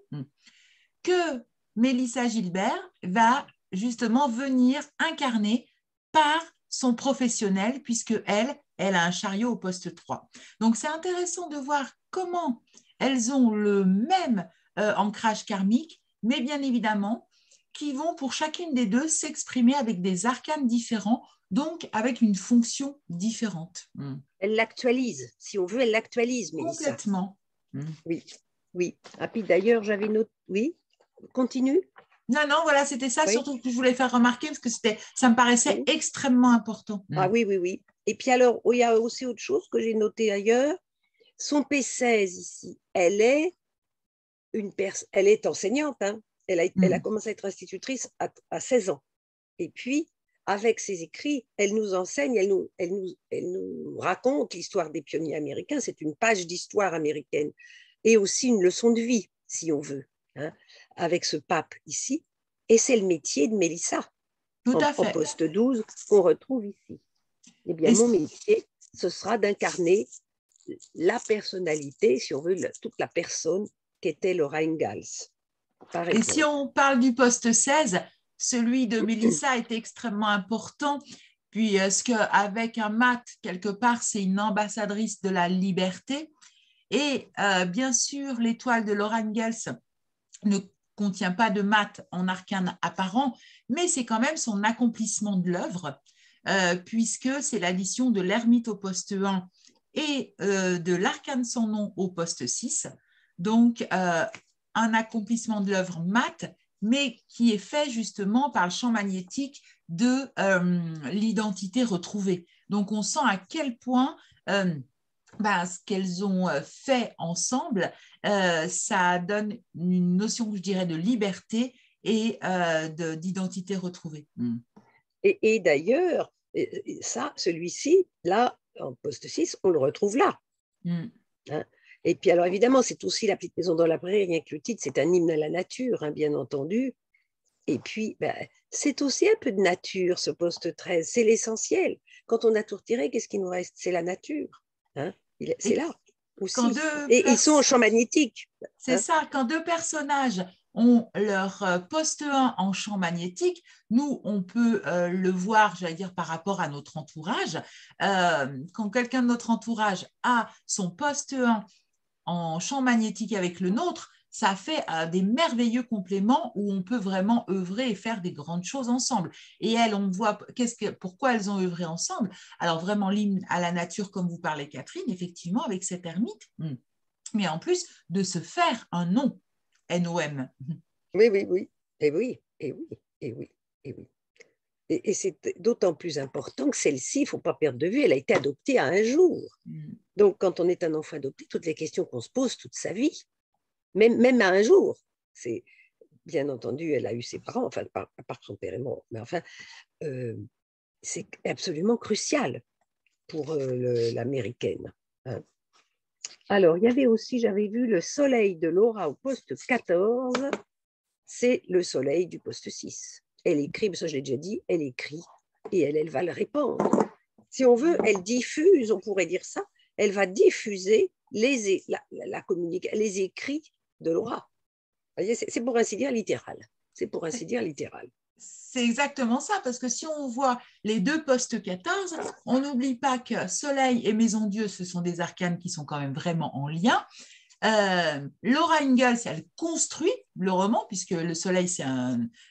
que Mélissa Gilbert va justement venir incarner par son professionnel, puisque elle a un chariot au poste 3. Donc, c'est intéressant de voir comment elles ont le même ancrage karmique, mais bien évidemment, qui vont pour chacune des deux s'exprimer avec des arcanes différents, donc avec une fonction différente. Elle l'actualise, si on veut, elle l'actualise, Mélissa. Complètement. Oui, oui. Ah, puis d'ailleurs, j'avais noté… Oui, continue. Non, voilà, c'était ça, surtout que je voulais faire remarquer, parce que ça me paraissait extrêmement important. Ah oui, oui, oui. Et puis alors, il y a aussi autre chose que j'ai noté ailleurs. Son P16 ici, elle est enseignante. Hein. Elle a commencé à être institutrice à 16 ans. Et puis, avec ses écrits, elle nous enseigne, elle nous raconte l'histoire des pionniers américains. C'est une page d'histoire américaine et aussi une leçon de vie, si on veut, hein, avec ce pape ici. Et c'est le métier de Mélissa, en poste 12, qu'on retrouve ici. Eh bien, mon métier, ce sera d'incarner la personnalité, si on veut, toute la personne qu'était Laura Ingalls. Et si on parle du poste 16, celui de Mélissa est extrêmement important, puisqu'avec un mat, quelque part, c'est une ambassadrice de la liberté. Et bien sûr, l'étoile de Laura Ingalls ne contient pas de mat en arcane apparent, mais c'est quand même son accomplissement de l'œuvre, puisque c'est l'addition de l'ermite au poste 1 et de l'arcane sans nom au poste 6. Donc, un accomplissement de l'œuvre mat, mais qui est fait justement par le champ magnétique de l'identité retrouvée. Donc, on sent à quel point ce qu'elles ont fait ensemble, ça donne une notion, je dirais, de liberté et d'identité retrouvée. Et d'ailleurs, celui-ci, là, en poste 6, on le retrouve là. Hein? Et puis, alors évidemment, c'est aussi La petite maison dans la prairie, rien que le titre, c'est un hymne à la nature, hein, bien entendu. Et puis, c'est aussi un peu de nature, ce poste 13, c'est l'essentiel. Quand on a tout retiré, qu'est-ce qui nous reste? C'est la nature. Hein? C'est là aussi. Ils sont en champ magnétique. C'est ça, quand deux personnages ont leur poste 1 en champ magnétique, nous, on peut le voir, j'allais dire, par rapport à notre entourage. Quand quelqu'un de notre entourage a son poste 1 en champ magnétique avec le nôtre, ça fait des merveilleux compléments où on peut vraiment œuvrer et faire des grandes choses ensemble. Et elles, on voit pourquoi elles ont œuvré ensemble. Alors vraiment l'hymne à la nature, comme vous parlez Catherine, effectivement, avec cet ermite, mais en plus de se faire un nom, N-O-M. Oui. Et c'est d'autant plus important que celle-ci, il ne faut pas perdre de vue, elle a été adoptée à un jour. Donc, quand on est un enfant adopté, toutes les questions qu'on se pose toute sa vie, même à un jour, c'est bien entendu, elle a eu ses parents, enfin, à part son père est mort, mais enfin, c'est absolument crucial pour l'américaine. Hein. Alors, il y avait aussi, j'avais vu le soleil de Laura au poste 14, c'est le soleil du poste 6. Elle écrit, ça je l'ai déjà dit, elle écrit et elle va le répandre. Si on veut, elle diffuse, on pourrait dire ça, elle va diffuser les écrits de Laura. C'est pour ainsi dire littéral. C'est pour ainsi dire littéral. C'est exactement ça, parce que si on voit les deux postes 14, on n'oublie pas que Soleil et Maison Dieu, ce sont des arcanes qui sont quand même vraiment en lien. Laura Ingalls, elle construit le roman, puisque le Soleil, c'est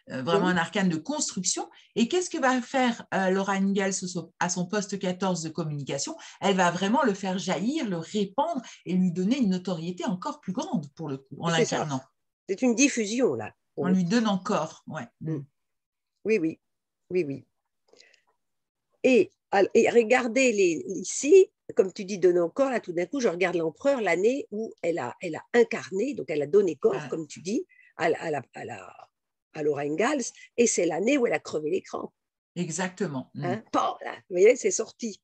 vraiment un arcane de construction. Et qu'est-ce que va faire Laura Ingalls à son poste 14 de communication? Elle va vraiment le faire jaillir, le répandre et lui donner une notoriété encore plus grande, pour le coup, en l'incarnant. C'est une diffusion, là. En lui donnant corps, ouais. Oui. Et regardez ici, comme tu dis, donner corps, là tout d'un coup, je regarde l'empereur, l'année où elle a incarné, donc elle a donné corps, comme tu dis, à Laura Ingalls, et c'est l'année où elle a crevé l'écran. Exactement. Hein? Là, vous voyez, c'est sorti.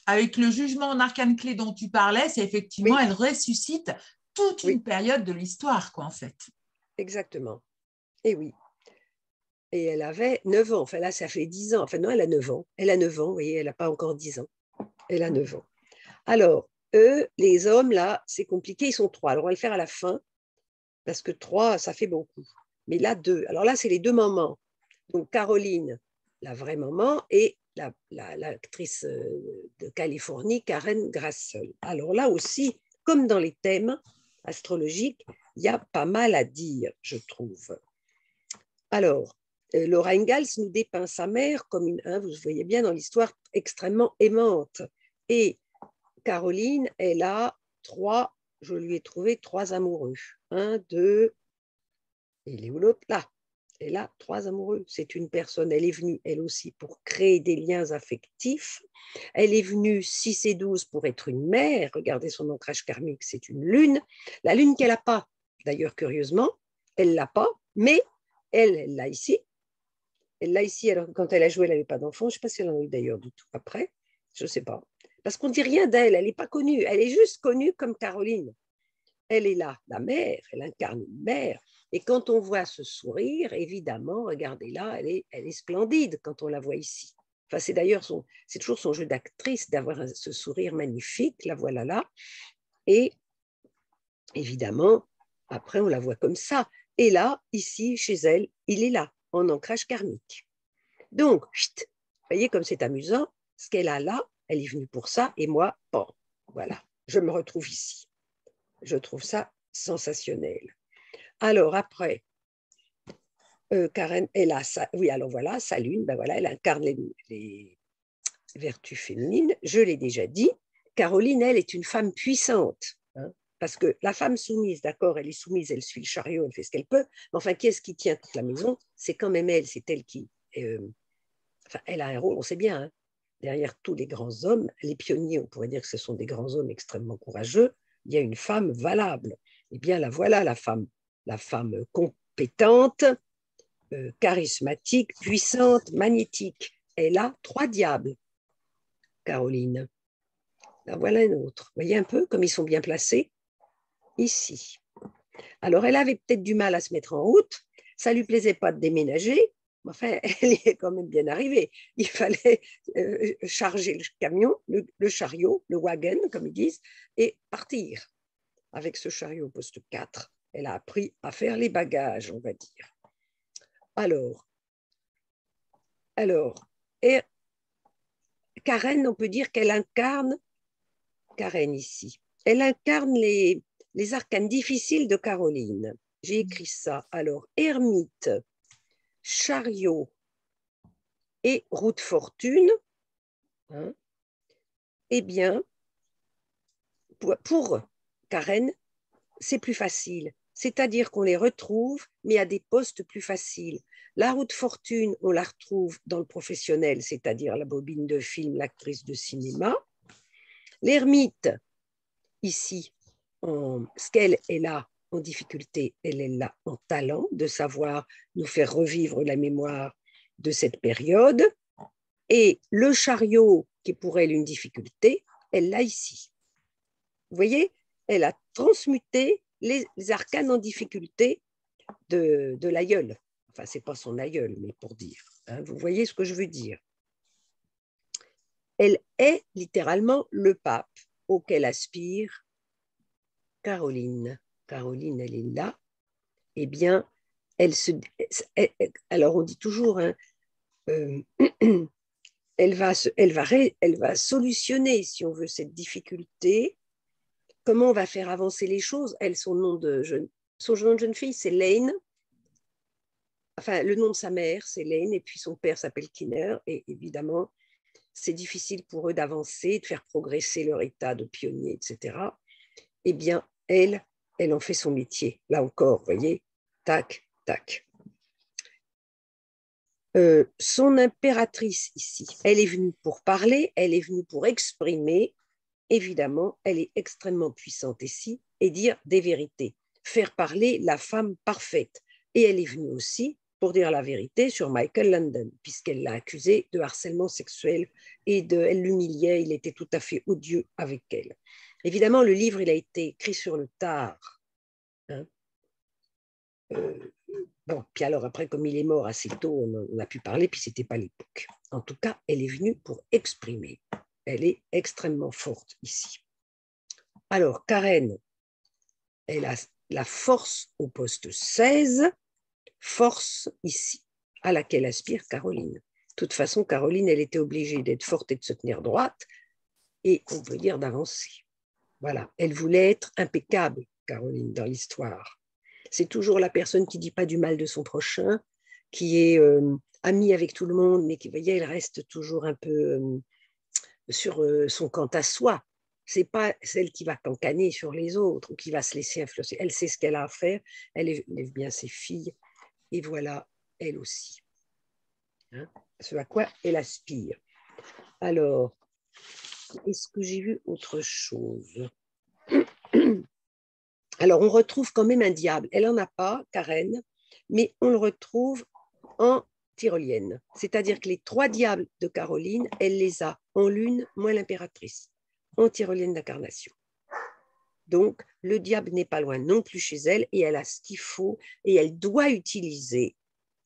Avec le jugement en arcane clé dont tu parlais, c'est effectivement, elle ressuscite toute une période de l'histoire, quoi, en fait. Exactement. Et oui. et elle avait 9 ans. Enfin là, ça fait 10 ans. Enfin non, elle a 9 ans. Elle a 9 ans, vous voyez, elle n'a pas encore 10 ans. Elle a 9 ans. Alors, eux, les hommes, là, c'est compliqué, ils sont 3. Alors, on va le faire à la fin, parce que 3, ça fait beaucoup. Mais là, 2. Alors là, c'est les 2 mamans. Donc, Caroline, la vraie maman, et l'actrice de Californie, Karen Grassel. Alors là aussi, comme dans les thèmes astrologiques, il y a pas mal à dire, je trouve. Alors, Laura Ingalls nous dépeint sa mère comme une, vous voyez bien dans l'histoire, extrêmement aimante. Et Caroline, elle a 3, je lui ai trouvé 3 amoureux. 1, 2, il est où l'autre? Là. Elle a 3 amoureux. C'est une personne, elle est venue, elle aussi, pour créer des liens affectifs. Elle est venue 6 et 12 pour être une mère. Regardez son ancrage karmique, c'est une lune. La lune qu'elle n'a pas, d'ailleurs, curieusement, elle ne l'a pas, mais elle l'a ici. Elle l'a ici, alors quand elle a joué, elle n'avait pas d'enfant. Je ne sais pas si elle en a eu d'ailleurs du tout après. Je ne sais pas. Parce qu'on ne dit rien d'elle, elle n'est pas connue. Elle est juste connue comme Caroline. Elle est là, la mère, elle incarne une mère. Et quand on voit ce sourire, évidemment, regardez là, elle est splendide quand on la voit ici. Enfin, c'est d'ailleurs c'est toujours son jeu d'actrice d'avoir ce sourire magnifique, la voilà là. Et évidemment, après, on la voit comme ça. Et là, ici, chez elle, il est là, en ancrage karmique. Donc, vous voyez comme c'est amusant, ce qu'elle a là, elle est venue pour ça, et moi, bon, voilà, je me retrouve ici. Je trouve ça sensationnel. Alors après, Karen, elle a oui, alors voilà, sa lune, ben voilà, elle incarne les vertus féminines. Je l'ai déjà dit. Caroline, elle, est une femme puissante. Hein, parce que la femme soumise, d'accord, elle est soumise, elle suit le chariot, elle fait ce qu'elle peut. Mais enfin, qui est-ce qui tient toute la maison? C'est quand même elle, c'est elle qui... enfin, elle a un rôle, on sait bien, hein, derrière tous les grands hommes, les pionniers, on pourrait dire que ce sont des grands hommes extrêmement courageux, il y a une femme valable. Eh bien, la voilà, la femme compétente, charismatique, puissante, magnétique. Elle a 3 diables, Caroline. Là, voilà un autre. Vous voyez un peu comme ils sont bien placés ici. Alors, elle avait peut-être du mal à se mettre en route. Ça ne lui plaisait pas de déménager. Enfin, elle y est quand même bien arrivée. Il fallait charger le camion, le chariot, le wagon, comme ils disent, et partir. Avec ce chariot poste 4, elle a appris à faire les bagages, on va dire. Alors, et Karen, on peut dire qu'elle incarne, Karen ici, elle incarne les arcanes difficiles de Caroline. J'ai écrit ça. Alors, ermite, chariot et roue de fortune, hein, eh bien, pour Karen, c'est plus facile. C'est-à-dire qu'on les retrouve, mais à des postes plus faciles. La roue de fortune, on la retrouve dans le professionnel, c'est-à-dire la bobine de film, l'actrice de cinéma. L'ermite, ici, ce qu'elle est là en difficulté, elle est là en talent, de savoir nous faire revivre la mémoire de cette période. Et le chariot, qui est pour elle une difficulté, elle l'a ici. Vous voyez, elle a transmuté les arcanes en difficulté de l'aïeul. Enfin, ce n'est pas son aïeul, mais pour dire. Hein, vous voyez ce que je veux dire. Elle est littéralement le pape auquel aspire Caroline. Caroline, elle est là. Eh bien, alors on dit toujours, hein, elle va solutionner, si on veut, cette difficulté. Comment on va faire avancer les choses? Elle, son nom de jeune fille, c'est Lane. Enfin, le nom de sa mère, c'est Lane, et puis son père s'appelle Kinner. Et évidemment, c'est difficile pour eux d'avancer, de faire progresser leur état de pionnier, etc. Eh bien, elle en fait son métier. Là encore, vous voyez, tac, tac. Son impératrice ici, elle est venue pour parler, elle est venue pour exprimer. Évidemment, elle est extrêmement puissante ici et dire des vérités, faire parler la femme parfaite. Et elle est venue aussi pour dire la vérité sur Michael Landon, puisqu'elle l'a accusé de harcèlement sexuel et elle l'humiliait, il était tout à fait odieux avec elle. Évidemment, le livre, il a été écrit sur le tard. Hein. Bon, puis alors après, comme il est mort assez tôt, on a pu parler, puis ce n'était pas l'époque. En tout cas, elle est venue pour exprimer. Elle est extrêmement forte ici. Alors, Karen, elle a la force au poste 16, force ici, à laquelle aspire Caroline. De toute façon, Caroline, elle était obligée d'être forte et de se tenir droite, et on peut dire d'avancer. Voilà, elle voulait être impeccable, Caroline, dans l'histoire. C'est toujours la personne qui ne dit pas du mal de son prochain, qui est amie avec tout le monde, mais qui, vous voyez, elle reste toujours un peu sur son quant à soi. Ce n'est pas celle qui va cancaner sur les autres ou qui va se laisser influencer. Elle sait ce qu'elle a à faire, elle élève bien ses filles, et voilà, elle aussi. Hein, ce à quoi elle aspire. Alors, est-ce que j'ai vu autre chose? Alors, on retrouve quand même un diable. Elle n'en a pas, Karen, mais on le retrouve en tyrolienne. C'est-à-dire que les 3 diables de Caroline, elle les a en lune, moins l'impératrice, en tyrolienne d'incarnation. Donc, le diable n'est pas loin non plus chez elle, et elle a ce qu'il faut, et elle doit utiliser,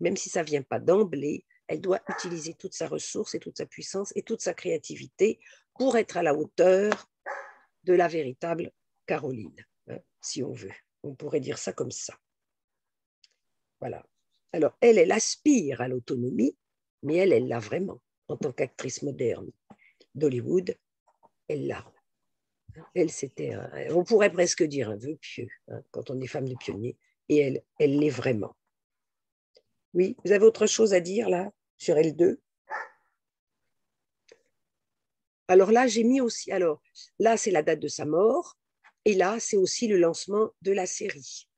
même si ça ne vient pas d'emblée, elle doit utiliser toute sa ressource et toute sa puissance et toute sa créativité pour être à la hauteur de la véritable Caroline, hein, si on veut. On pourrait dire ça comme ça. Voilà. Alors, elle aspire à l'autonomie, mais elle l'a vraiment. En tant qu'actrice moderne d'Hollywood, elle l'a. Elle, c'était, on pourrait presque dire un vœu pieux, hein, quand on est femme de pionnier, et elle l'est vraiment. Oui, vous avez autre chose à dire là, sur L2? Alors là, j'ai mis aussi, alors là, c'est la date de sa mort, et là, c'est aussi le lancement de la série.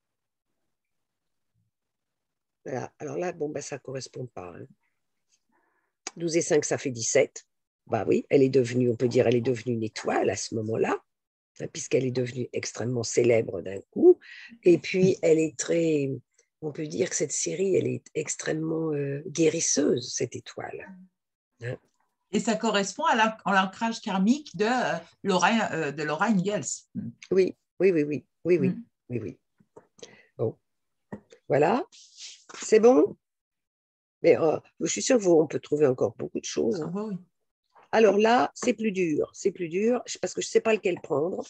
Voilà, alors là, bon, ben, ça ne correspond pas. Hein. 12 et 5, ça fait 17. Bah oui, elle est devenue, on peut dire, elle est devenue une étoile à ce moment-là, hein, puisqu'elle est devenue extrêmement célèbre d'un coup. Et puis, elle est très, on peut dire que cette série, elle est extrêmement guérisseuse, cette étoile. Hein. Et ça correspond à l'ancrage karmique de Laura Ingalls. Oui. Bon, voilà, c'est bon. Mais je suis sûre qu'on peut trouver encore beaucoup de choses. Hein. Oui. Alors là, c'est plus dur, parce que je ne sais pas lequel prendre,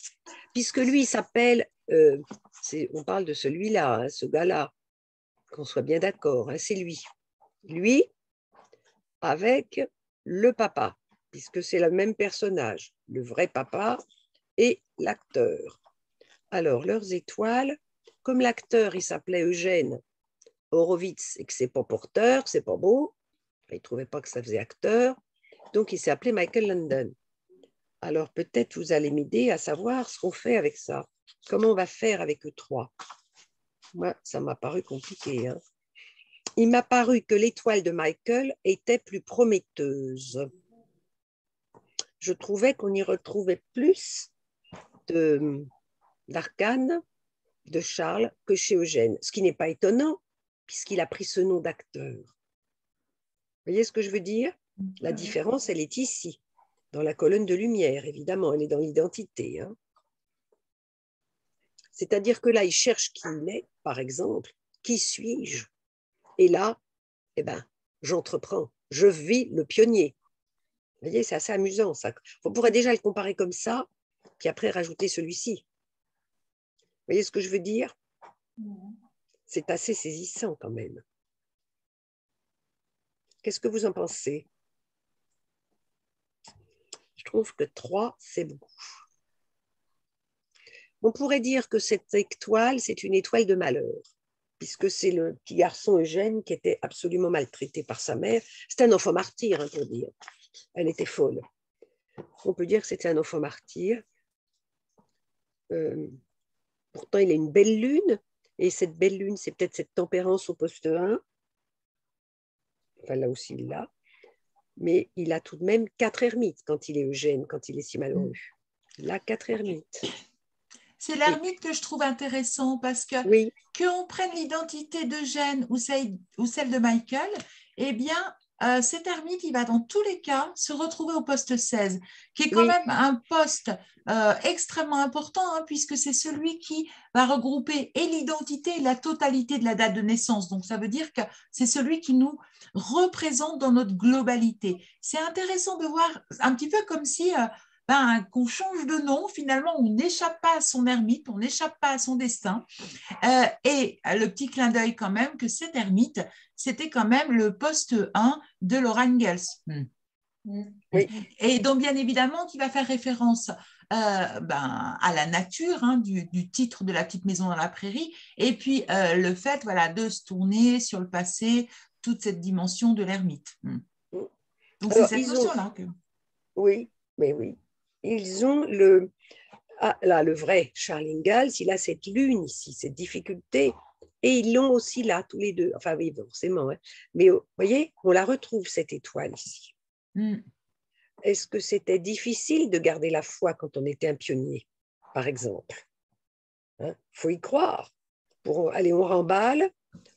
puisque lui, il s'appelle, on parle de celui-là, hein, ce gars-là, qu'on soit bien d'accord, hein, c'est lui. Lui, avec le papa, puisque c'est le même personnage, le vrai papa et l'acteur. Alors, leurs étoiles, comme l'acteur, il s'appelait Eugène Horowitz et que c'est pas porteur, c'est pas beau, il ne trouvait pas que ça faisait acteur, donc il s'est appelé Michael London. Alors, peut-être vous allez m'aider à savoir ce qu'on fait avec ça. Comment on va faire avec E3? Moi, ça m'a paru compliqué. Hein. Il m'a paru que l'étoile de Michael était plus prometteuse. Je trouvais qu'on y retrouvait plus d'arcanes de Charles que chez Eugène, ce qui n'est pas étonnant, puisqu'il a pris ce nom d'acteur. Vous voyez ce que je veux dire? La différence, elle est ici, dans la colonne de lumière, évidemment, elle est dans l'identité. Hein. C'est-à-dire que là, il cherche qui il est, par exemple, qui suis-je? Et là, eh ben, j'entreprends, je vis le pionnier. Vous voyez, c'est assez amusant, ça. On pourrait déjà le comparer comme ça, puis après rajouter celui-ci. Vous voyez ce que je veux dire? C'est assez saisissant quand même. Qu'est-ce que vous en pensez? Je trouve que 3, c'est beaucoup. On pourrait dire que cette étoile, c'est une étoile de malheur, puisque c'est le petit garçon Eugène qui était absolument maltraité par sa mère. C'était un enfant martyr, hein, pour dire. Elle était folle. On peut dire que c'était un enfant martyr. Pourtant, il a une belle lune, et cette belle lune, c'est peut-être cette tempérance au poste 1. Enfin, là aussi, il l'a. Mais il a tout de même 4 ermites quand il est Eugène, quand il est si malheureux. Il a 4 ermites. C'est l'ermite que je trouve intéressant parce que qu'on prenne l'identité d'Eugène ou celle de Michael, eh bien, cet ermite, il va dans tous les cas se retrouver au poste 16, qui est quand même un poste extrêmement important, hein, puisque c'est celui qui va regrouper et l'identité et la totalité de la date de naissance. Donc, ça veut dire que c'est celui qui nous représente dans notre globalité. C'est intéressant de voir un petit peu comme si qu'on change de nom, finalement, on n'échappe pas à son ermite, on n'échappe pas à son destin. Et le petit clin d'œil quand même que cet ermite, c'était quand même le poste 1 de Laura Ingalls. Oui. Et donc, bien évidemment, qui va faire référence à la nature, hein, du titre de La petite maison dans la prairie, et puis le fait de se tourner sur le passé, toute cette dimension de l'ermite. Donc, c'est cette notion-là. Oui, mais oui. Ils ont le vrai Charles Ingalls, il a cette lune ici, cette difficulté, et ils l'ont aussi là, tous les deux. Enfin, oui, forcément. Hein. Mais vous voyez, on la retrouve, cette étoile ici. Est-ce que c'était difficile de garder la foi quand on était un pionnier, par exemple? Faut y croire. Allez, on remballe,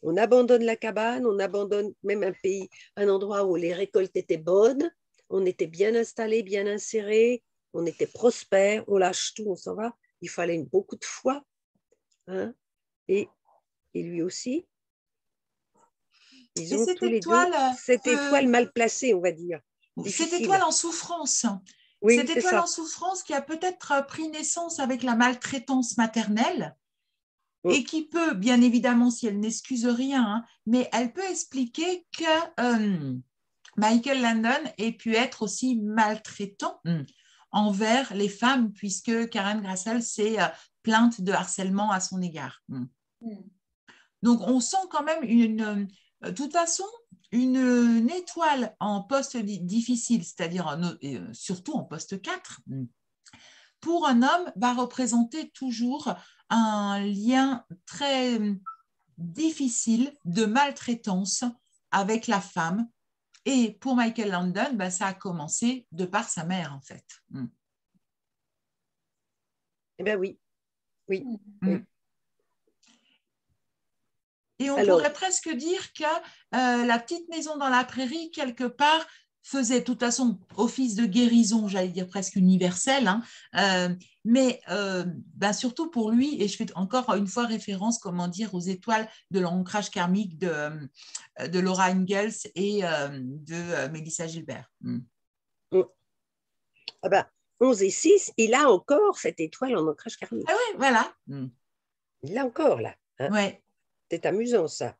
on abandonne la cabane, on abandonne même un pays, un endroit où les récoltes étaient bonnes, on était bien installé, bien inséré, on était prospère, on lâche tout, on s'en va. Il fallait beaucoup de foi. Hein? Et lui aussi. Ils ont tous les deux cette étoile mal placée, on va dire. Difficile. Cette étoile en souffrance. Oui, cette étoile en souffrance qui a peut-être pris naissance avec la maltraitance maternelle et qui peut, bien évidemment, si elle n'excuse rien, hein, mais elle peut expliquer que Michael Landon ait pu être aussi maltraitant envers les femmes, puisque Karen Grassel s'est plainte de harcèlement à son égard. Donc, on sent quand même de toute façon, une étoile en poste difficile, c'est-à-dire surtout en poste 4, pour un homme, va représenter toujours un lien très difficile de maltraitance avec la femme. Et pour Michael Landon, ça a commencé de par sa mère, en fait. Eh bien oui. Oui. Et on pourrait presque dire que la petite maison dans la prairie, quelque part, faisait de toute façon office de guérison, j'allais dire presque universel, hein, mais surtout pour lui, et je fais encore une fois référence, aux étoiles de l'ancrage karmique de Laura Ingalls et de Mélissa Gilbert. 11 et 6, il a encore cette étoile en ancrage karmique. Ah oui, voilà. Il l'a encore là. Hein. Ouais. C'est amusant ça.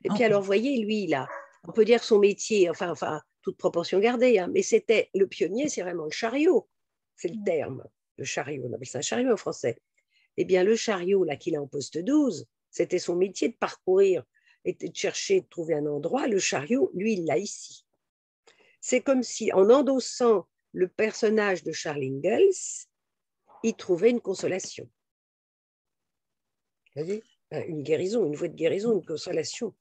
Et puis alors, voyez, lui, là, on peut dire son métier, enfin toute proportion gardée, hein, mais c'était le pionnier, c'est vraiment le chariot. C'est le terme, le chariot. On appelle ça un chariot en français. Eh bien, le chariot, là, qu'il a en poste 12, c'était son métier de parcourir et de chercher, de trouver un endroit. Le chariot, lui, il l'a ici. C'est comme si, en endossant le personnage de Charles Ingalls, il trouvait une consolation. Vous voyez ? Une guérison, une voie de guérison, une consolation.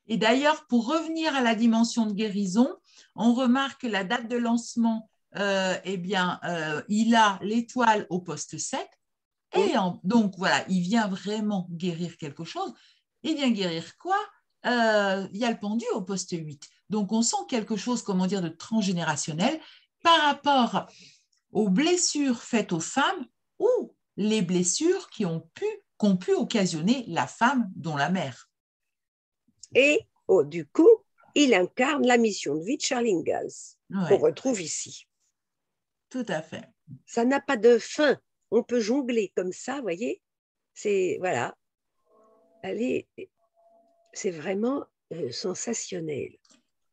Et d'ailleurs, pour revenir à la dimension de guérison, on remarque que la date de lancement, il a l'étoile au poste 7. Et donc, voilà, il vient vraiment guérir quelque chose. Il vient guérir quoi ? Il y a le pendu au poste 8. Donc, on sent quelque chose, de transgénérationnel par rapport aux blessures faites aux femmes ou les blessures qu'ont pu occasionner la femme, dont la mère. Et du coup, il incarne la mission de vie de Charles Ingalls, qu'on retrouve ici. Tout à fait. Ça n'a pas de fin. On peut jongler comme ça, vous voyez. C'est vraiment sensationnel.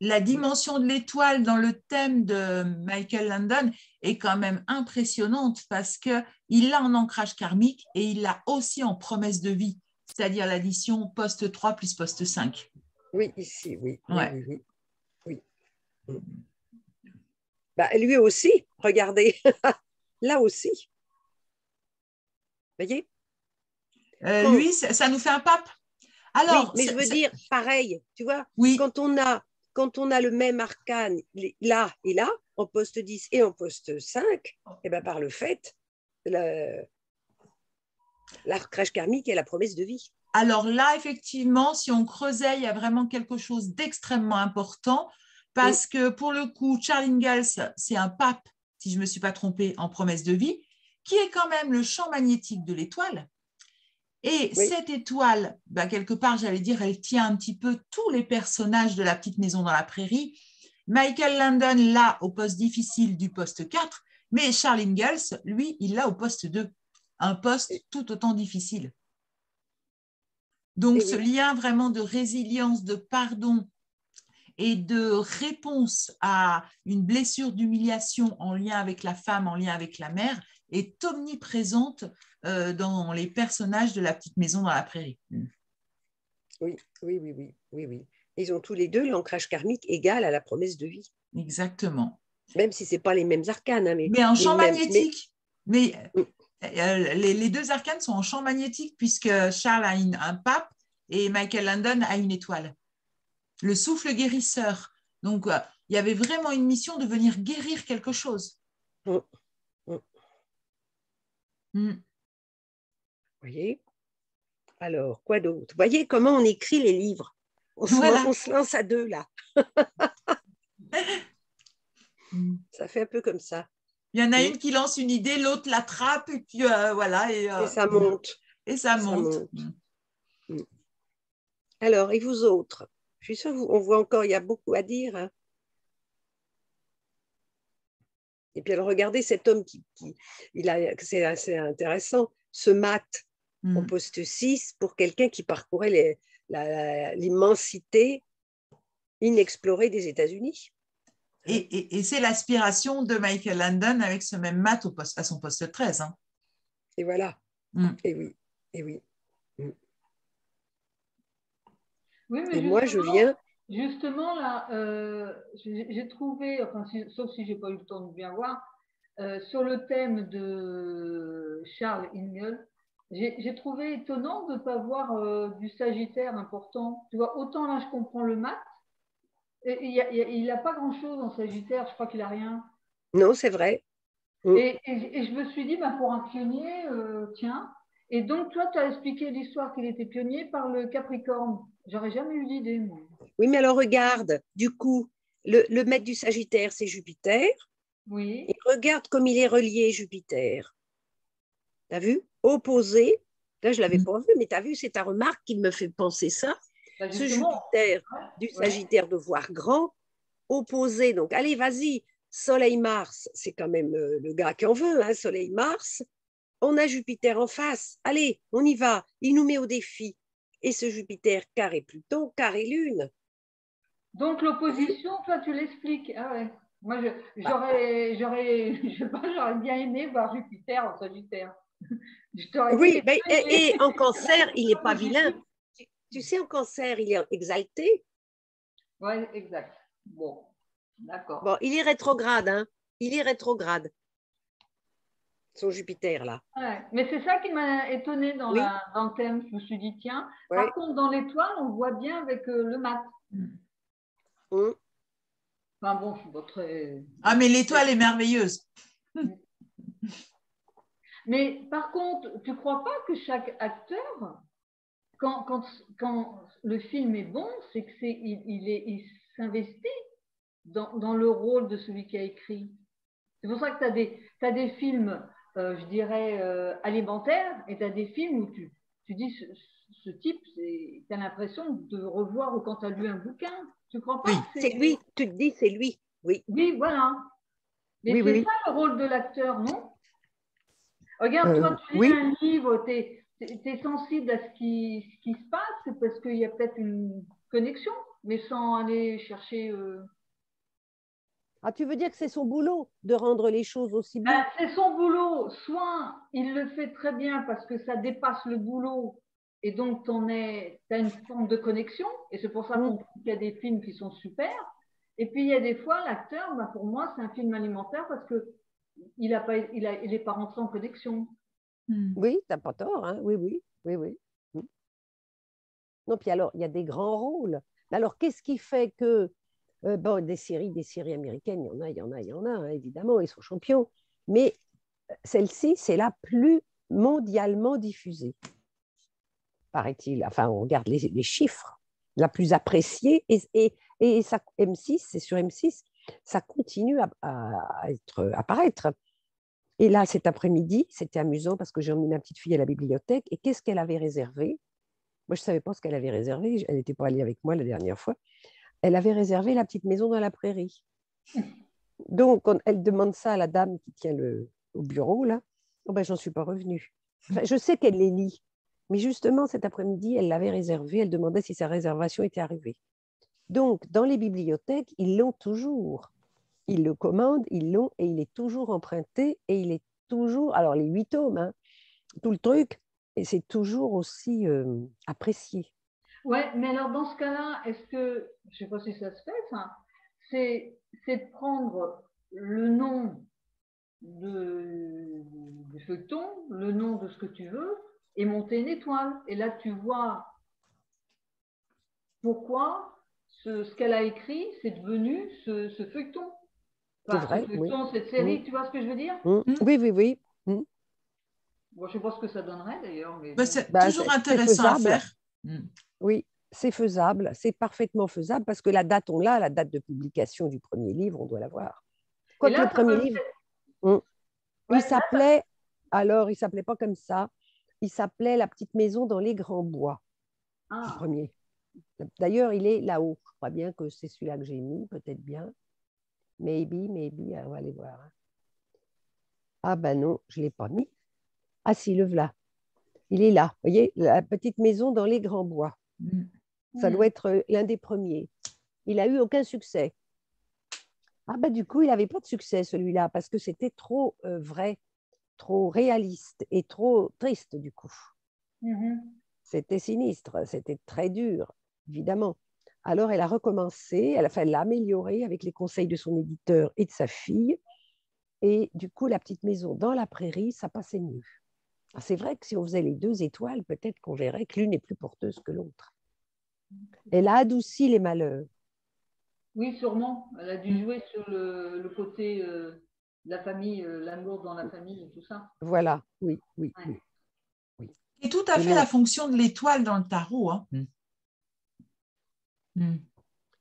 La dimension de l'étoile dans le thème de Michael Landon est quand même impressionnante parce qu'il l'a en ancrage karmique et il l'a aussi en promesse de vie, c'est-à-dire l'addition poste 3 plus poste 5. Oui, ici, oui. Ouais. Oui. Lui aussi, regardez, là aussi. Vous voyez ? Lui, ça nous fait un pape. Alors, oui, mais je veux dire, pareil, tu vois, quand on a le même arcane là et là, en poste 10 et en poste 5, par le fait, l'ancrage karmique est la promesse de vie. Alors là, effectivement, si on creusait, il y a vraiment quelque chose d'extrêmement important parce que pour le coup, Charles Ingalls, c'est un pape, si je ne me suis pas trompée, en promesse de vie, qui est quand même le champ magnétique de l'étoile. Et cette étoile, quelque part, j'allais dire, elle tient un petit peu tous les personnages de La Petite Maison dans la Prairie. Michael Landon l'a au poste difficile du poste 4, mais Charles Ingalls, lui, il l'a au poste 2, un poste tout autant difficile. Donc, ce lien vraiment de résilience, de pardon et de réponse à une blessure d'humiliation en lien avec la femme, en lien avec la mère, est omniprésente dans les personnages de La Petite Maison dans la Prairie. Oui. Ils ont tous les deux l'ancrage karmique égal à la promesse de vie. Exactement. Même si ce n'est pas les mêmes arcanes. Hein, mais en champ magnétique. Les deux arcanes sont en champ magnétique puisque Charles a un pape et Michael Landon a une étoile. Le souffle guérisseur. Donc, il y avait vraiment une mission de venir guérir quelque chose. Vous voyez? Alors, quoi d'autre? Vous voyez comment on écrit les livres? On se lance à deux, là. Ça fait un peu comme ça. Il y en a une qui lance une idée, l'autre l'attrape, et puis voilà. Et ça monte. Et ça monte. Alors, et vous autres? Je suis sûre qu'on voit encore, il y a beaucoup à dire. Hein. Et puis, alors, regardez cet homme c'est assez intéressant, ce mat au poste 6 pour quelqu'un qui parcourait l'immensité inexplorée des États-Unis. Et c'est l'aspiration de Michael Landon avec ce même mat à son poste 13. Hein. Et voilà. Et oui. Oui, mais moi, je viens… Justement, là, j'ai trouvé, sauf si je n'ai pas eu le temps de bien voir, sur le thème de Charles Ingalls, j'ai trouvé étonnant de ne pas voir du Sagittaire important. Tu vois, autant là, je comprends le mat, il n'a pas grand-chose en Sagittaire, je crois qu'il n'a rien. Non, c'est vrai. Et je me suis dit, pour un pionnier, tiens. Et donc, toi, tu as expliqué l'histoire qu'il était pionnier par le Capricorne. J'aurais jamais eu l'idée, moi. Oui, mais alors regarde, du coup, le maître du Sagittaire, c'est Jupiter. Oui. Et regarde comme il est relié, Jupiter. Tu as vu? Opposé. Là, je ne l'avais pas vu, mais tu as vu, c'est ta remarque qui me fait penser ça. Ce Jupiter du Sagittaire de voir grand, opposé. Donc, allez, vas-y. Soleil-Mars, c'est quand même le gars qui en veut, hein, Soleil-Mars. On a Jupiter en face. Allez, on y va. Il nous met au défi. Et ce Jupiter carré Pluton, carré Lune. Donc, l'opposition, toi, tu l'expliques. Ah ouais. Moi, j'aurais bien aimé voir Jupiter en Sagittaire. Oui, et en Cancer, il n'est pas vilain. Tu sais, en Cancer, il est exalté. Oui, exact. Bon, d'accord. Bon, il est rétrograde, hein. Il est rétrograde. Son Jupiter, là. Ouais, mais c'est ça qui m'a étonnée dans le thème. Je me suis dit, tiens, par contre, dans l'étoile, on voit bien avec le mat. Enfin bon, je suis pas très… Ah, mais l'étoile est merveilleuse. Mais par contre, tu ne crois pas que chaque acteur, quand le film est bon, c'est qu'il s'investit dans le rôle de celui qui a écrit. C'est pour ça que tu as des films, je dirais, alimentaires, et tu as des films où tu dis, ce type, tu as l'impression de revoir quand tu as lu un bouquin. Tu ne crois pas? Oui, c'est lui, tu te dis, c'est lui. Oui, voilà. Mais c'est ça le rôle de l'acteur, non? Regarde, toi, tu lis un livre, tu es sensible à ce qui se passe, c'est parce qu'il y a peut-être une connexion, mais sans aller chercher… Ah, tu veux dire que c'est son boulot de rendre les choses aussi bien? C'est son boulot. Soit il le fait très bien parce que ça dépasse le boulot et donc tu as une forme de connexion. Et c'est pour ça qu'il y a des films qui sont super. Et puis il y a des fois, l'acteur, pour moi, c'est un film alimentaire parce qu'il n'est pas rentré en connexion. Oui, tu n'as pas tort. Hein? Oui. Non, puis alors, il y a des grands rôles. Alors, qu'est-ce qui fait que… des séries américaines, il y en a, hein, évidemment, ils sont champions. Mais celle-ci, c'est la plus mondialement diffusée, paraît-il. Enfin, on regarde les chiffres, la plus appréciée. Et Et ça, M6, c'est sur M6, ça continue à apparaître. Et là, cet après-midi, c'était amusant parce que j'ai emmené ma petite fille à la bibliothèque. Et qu'est-ce qu'elle avait réservé? Moi, je ne savais pas ce qu'elle avait réservé. Elle n'était pas allée avec moi la dernière fois. Elle avait réservé la petite maison dans la prairie. Donc, elle demande ça à la dame qui tient au bureau, là. Oh ben, j'en suis pas revenue. Enfin, je sais qu'elle les lit. Mais justement, cet après-midi, elle l'avait réservé. Elle demandait si sa réservation était arrivée. Donc, dans les bibliothèques, ils l'ont toujours. Ils le commandent, ils l'ont, et il est toujours emprunté, et il est toujours, alors les 8 tomes, hein, tout le truc, et c'est toujours aussi apprécié. Oui, mais alors dans ce cas-là, est-ce que, je ne sais pas si ça se fait, ça, c'est de prendre le nom du feuilleton, le nom de ce que tu veux, et monter une étoile. Et là, tu vois pourquoi ce qu'elle a écrit, c'est devenu ce feuilleton. Enfin, c'est vrai, ce feuilleton, cette série, tu vois ce que je veux dire? Oui, oui, oui. Bon, je ne sais pas ce que ça donnerait d'ailleurs. Mais bah, c'est toujours intéressant à faire. Oui, c'est faisable, c'est parfaitement faisable parce que la date, on l'a, la date de publication du premier livre, on doit l'avoir. Quoique le premier livre, il s'appelait, alors il ne s'appelait pas comme ça, il s'appelait La petite maison dans les grands bois, le premier. D'ailleurs, il est là-haut. Je crois bien que c'est celui-là que j'ai mis, peut-être bien. Maybe, on va aller voir. Ah ben non, je ne l'ai pas mis. Ah si, le voilà. Il est là. Vous voyez, La petite maison dans les grands bois. Ça doit être l'un des premiers. Il n'a eu aucun succès. Ah ben du coup, il n'avait pas de succès celui-là parce que c'était trop vrai, trop réaliste et trop triste du coup. C'était sinistre, c'était très dur, évidemment. Alors, elle a recommencé, elle l'a amélioré avec les conseils de son éditeur et de sa fille. Et du coup, La petite maison dans la prairie, ça passait mieux. C'est vrai que si on faisait les 2 étoiles, peut-être qu'on verrait que l'une est plus porteuse que l'autre. Elle a adouci les malheurs. Oui, sûrement. Elle a dû jouer sur le côté de la famille, l'amour dans la famille et tout ça. Voilà, oui. Et tout à fait la fonction de l'étoile dans le tarot. Hein.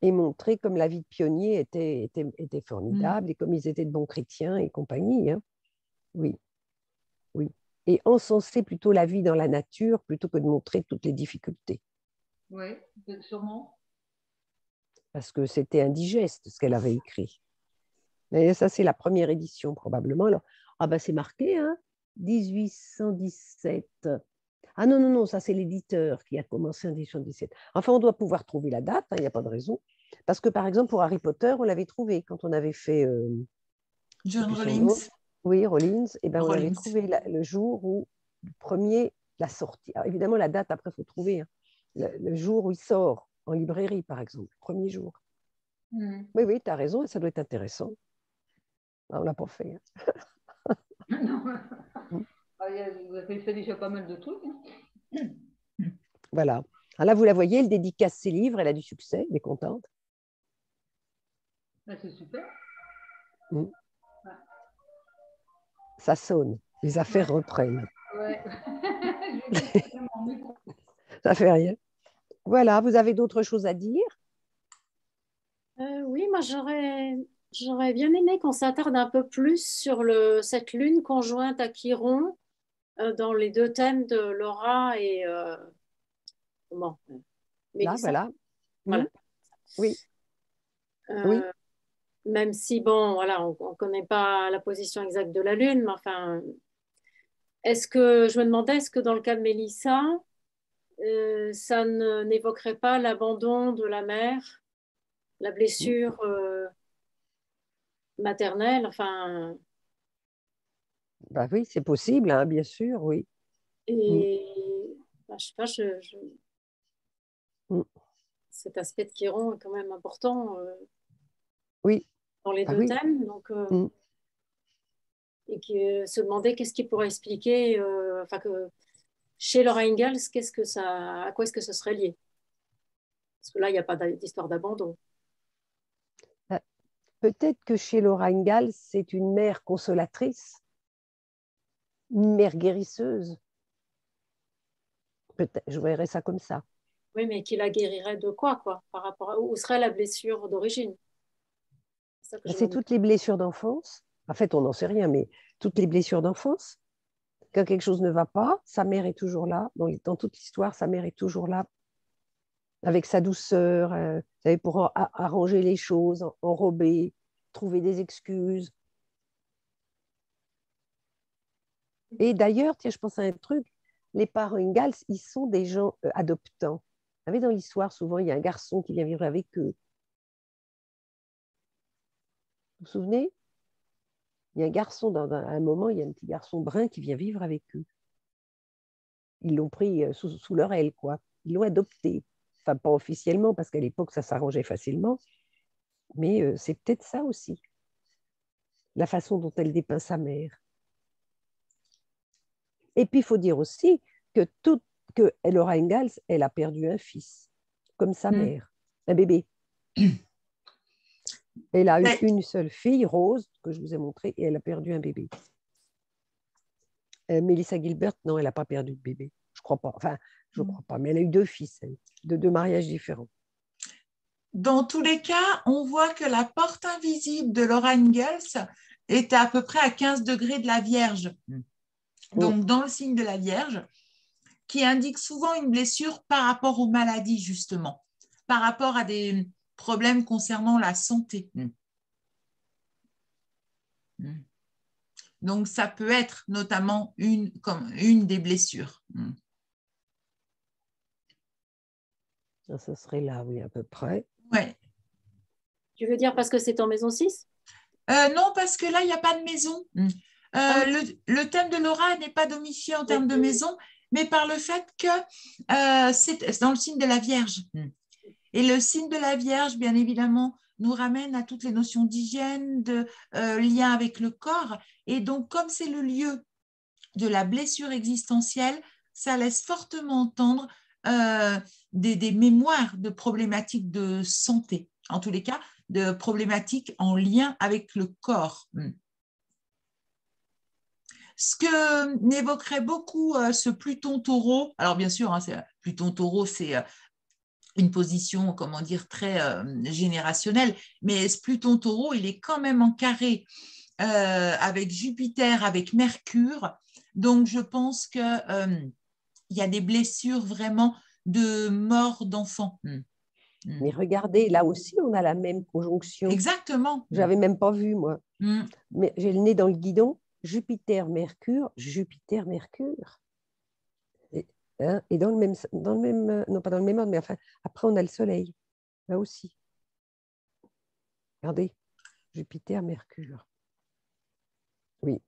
Et montrer comme la vie de pionnier était formidable et comme ils étaient de bons chrétiens et compagnie. Hein. Oui. Et encenser plutôt la vie dans la nature plutôt que de montrer toutes les difficultés. Oui, sûrement. Parce que c'était indigeste ce qu'elle avait écrit. Mais ça, c'est la première édition probablement. Alors, c'est marqué, hein, 1817. Ah non, ça c'est l'éditeur qui a commencé en 1817. Enfin, on doit pouvoir trouver la date, il n'y a pas de raison. Parce que par exemple, pour Harry Potter, on l'avait trouvé quand on avait fait... John Rollins. Oui, Rollins. Et ben, on avait trouvé le jour où le premier, la sortie. Alors, évidemment, la date, après, il faut trouver. Hein, le jour où il sort en librairie, par exemple, le premier jour. Oui, tu as raison, ça doit être intéressant. On ne l'a pas fait. Hein. Vous avez fait déjà pas mal de trucs. Hein. Voilà. Alors là, vous la voyez, elle dédicace ses livres, elle a du succès, elle est contente. C'est super. Ça sonne, les affaires reprennent. Ouais. Ça fait rien. Voilà, vous avez d'autres choses à dire? Oui, moi j'aurais bien aimé qu'on s'attarde un peu plus sur cette lune conjointe à Chiron dans les 2 thèmes de Laura et Mélissa. Là, voilà. Oui. Oui. Même si, bon, voilà, on ne connaît pas la position exacte de la lune, mais enfin, je me demandais, est-ce que dans le cas de Mélissa, ça n'évoquerait pas l'abandon de la mère, la blessure maternelle, enfin... Oui, c'est possible, hein, bien sûr, oui. Et je sais pas, cet aspect de Chiron est quand même important dans les 2 thèmes. Donc, et se demander qu'est-ce qui pourrait expliquer, que chez Laura Ingalls, à quoi est-ce que ce serait lié? Parce que là, il n'y a pas d'histoire d'abandon. Peut-être que chez Laura Ingalls, c'est une mère consolatrice, une mère guérisseuse. Peut-être, je verrais ça comme ça. Oui, mais qui la guérirait de quoi, par rapport à où serait la blessure d'origine? C'est toutes les blessures d'enfance. En fait, on n'en sait rien, mais toutes les blessures d'enfance. Quand quelque chose ne va pas, sa mère est toujours là. Dans toute l'histoire, sa mère est toujours là, avec sa douceur, vous savez, pour arranger les choses, enrober, trouver des excuses. Et d'ailleurs, tiens, je pense à un truc, les parents Ingalls, ils sont des gens adoptants. Vous savez, dans l'histoire, souvent, il y a un garçon qui vient vivre avec eux. Vous vous souvenez? Il y a un garçon, à un moment, il y a un petit garçon brun qui vient vivre avec eux. Ils l'ont pris sous leur aile, quoi. Ils l'ont adopté. Enfin, pas officiellement, parce qu'à l'époque, ça s'arrangeait facilement. Mais c'est peut-être ça aussi, la façon dont elle dépeint sa mère. Et puis, il faut dire aussi que Laura Ingalls, elle a perdu un fils, comme sa mère, un bébé. Elle a eu une seule fille, Rose, que je vous ai montrée, et elle a perdu un bébé. Melissa Gilbert, non, elle n'a pas perdu de bébé. Je crois pas. Enfin, je crois pas, mais elle a eu 2 fils, elle, de 2 mariages différents. Dans tous les cas, on voit que la porte invisible de Laura Ingalls est à peu près à 15 degrés de la Vierge. Donc, dans le signe de la Vierge, qui indique souvent une blessure par rapport aux maladies, justement, par rapport à des problèmes concernant la santé. Donc, ça peut être notamment une des blessures. Ça serait là, oui, à peu près. Ouais. Tu veux dire parce que c'est en maison 6? Non, parce que là, il n'y a pas de maison. Le thème de Laura n'est pas domifié en termes de maison, mais par le fait que c'est dans le signe de la Vierge. Et le signe de la Vierge, bien évidemment, nous ramène à toutes les notions d'hygiène, de lien avec le corps. Et donc, comme c'est le lieu de la blessure existentielle, ça laisse fortement entendre des mémoires de problématiques de santé, en tous les cas, de problématiques en lien avec le corps. Ce que n'évoquerait beaucoup ce Pluton-Taureau, alors bien sûr, Pluton-Taureau, c'est une position, comment dire, très générationnelle, mais ce Pluton-Taureau, il est quand même en carré avec Jupiter, avec Mercure. Donc, je pense qu'il y a des blessures vraiment de mort d'enfants. Mais regardez, là aussi, on a la même conjonction. Exactement. Je n'avais même pas vu, moi. Mais j'ai le nez dans le guidon. Jupiter, Mercure, Jupiter, Mercure. Et dans le même, non pas dans le même ordre, mais enfin, après on a le Soleil, là aussi. Regardez, Jupiter, Mercure. Oui.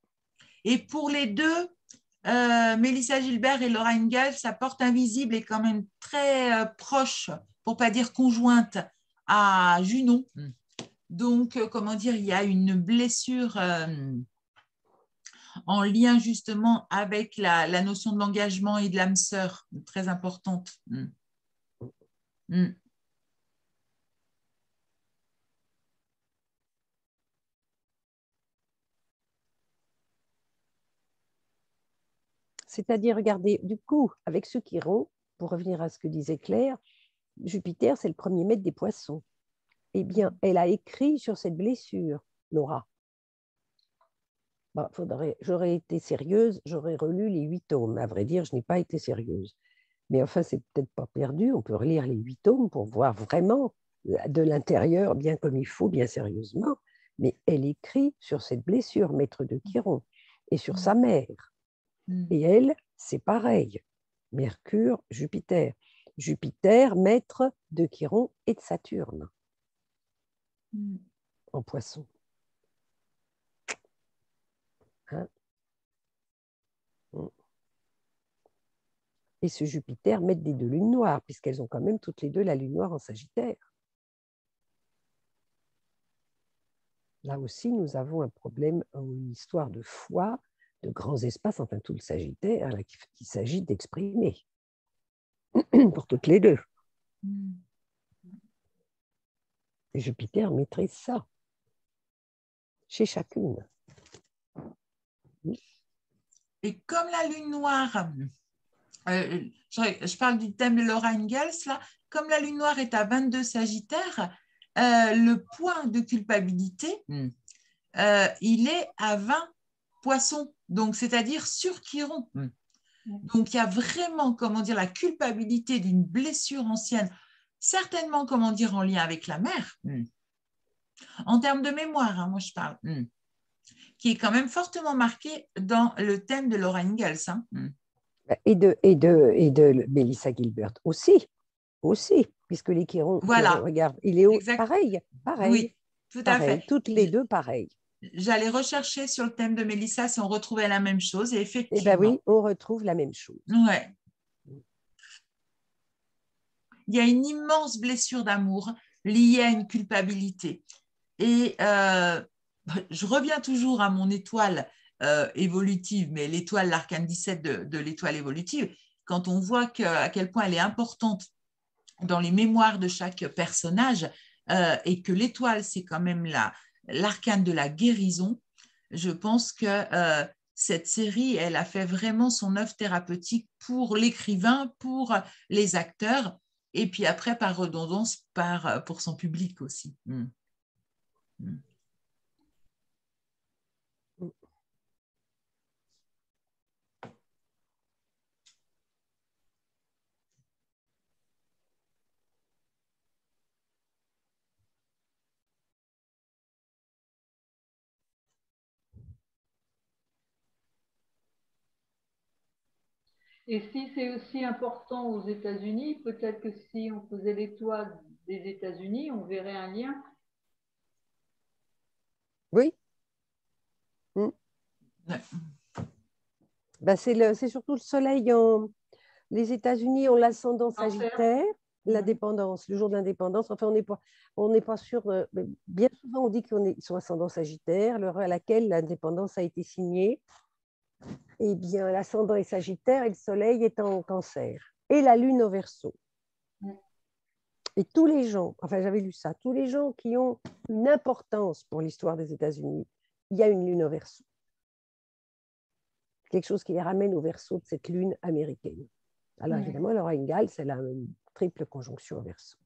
Et pour les deux, Melissa Gilbert et Laura Ingalls, sa porte invisible est quand même très proche, pour ne pas dire conjointe, à Junon. Donc, comment dire, il y a une blessure en lien justement avec la notion de l'engagement et de l'âme sœur, très importante. C'est-à-dire, regardez, du coup, avec ce Chiron, pour revenir à ce que disait Claire, Jupiter, c'est le premier maître des poissons. Eh bien, elle a écrit sur cette blessure, Laura. Bon, j'aurais été sérieuse, j'aurais relu les 8 tomes. À vrai dire, je n'ai pas été sérieuse. Mais enfin, c'est peut-être pas perdu. On peut relire les 8 tomes pour voir vraiment de l'intérieur, bien comme il faut, bien sérieusement. Mais elle écrit sur cette blessure, maître de Chiron, et sur sa mère. Et elle, c'est pareil. Mercure, Jupiter. Jupiter, maître de Chiron et de Saturne. En poisson. Hein? Et ce Jupiter, maître des 2 lunes noires, puisqu'elles ont quand même toutes les 2 la lune noire en Sagittaire. Là aussi, nous avons un problème, une histoire de foi, de grands espaces, enfin tout le Sagittaire, là, qu'il s'agit d'exprimer pour toutes les 2. Et Jupiter maîtrise ça, chez je parle du thème de Laura Ingalls, là, comme la lune noire est à 22 Sagittaire, le point de culpabilité, il est à 20 Poissons, donc c'est-à-dire sur Chiron. Donc il y a vraiment, comment dire, la culpabilité d'une blessure ancienne, certainement, comment dire, en lien avec la mère, en termes de mémoire, hein, moi je parle, qui est quand même fortement marqué dans le thème de Laura Ingalls. Hein. Et de Melissa Gilbert aussi, puisque les Chiron, voilà. Regarde, il est pareil. Oui, tout à fait. Toutes les deux pareilles. J'allais rechercher sur le thème de Melissa si on retrouvait la même chose, et effectivement. Eh bien oui, on retrouve la même chose. Ouais. Il y a une immense blessure d'amour liée à une culpabilité. Et je reviens toujours à mon étoile évolutive, mais l'étoile, l'arcane 17 de l'étoile évolutive, quand on voit à quel point elle est importante dans les mémoires de chaque personnage, et que l'étoile, c'est quand même l'arcane de la guérison, je pense que cette série, elle a fait vraiment son œuvre thérapeutique pour l'écrivain, pour les acteurs, et puis après, par redondance, pour son public aussi. Et si c'est aussi important aux États-Unis, peut-être que si on faisait l'étoile des États-Unis, on verrait un lien. Oui. Ben, c'est surtout le soleil. Les États-Unis ont l'ascendant Sagittaire, la dépendance, le jour de l'indépendance. Enfin, on n'est pas sûr. Bien souvent, on dit qu'ils sont ascendant Sagittaire, l'heure à laquelle l'indépendance a été signée. Eh bien, l'ascendant est Sagittaire et le soleil est en Cancer. Et la lune au Verseau. Et tous les gens, enfin j'avais lu ça, tous les gens qui ont une importance pour l'histoire des États-Unis, il y a une lune au Verseau. Quelque chose qui les ramène au Verseau de cette lune américaine. Alors évidemment, Laura Ingalls, elle a une triple conjonction au Verseau.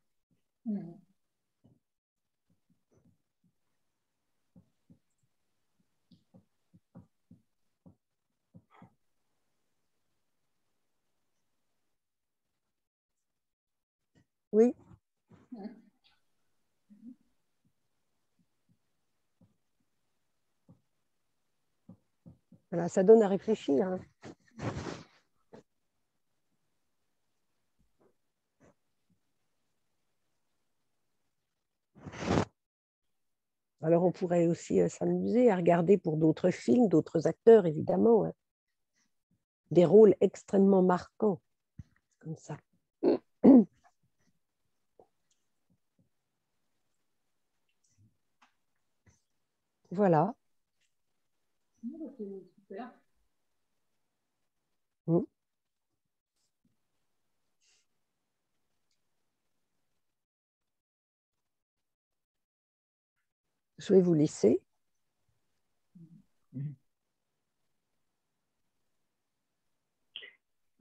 Oui. Voilà, ça donne à réfléchir. Hein. Alors, on pourrait aussi s'amuser à regarder pour d'autres films, d'autres acteurs, évidemment, hein. Des rôles extrêmement marquants, comme ça. Voilà. C'est super. Je vais vous laisser.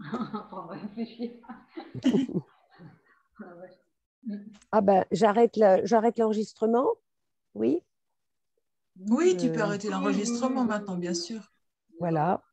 On va réfléchir. Ah ben, j'arrête l'enregistrement. Oui. Oui, tu peux arrêter l'enregistrement maintenant, bien sûr. Voilà.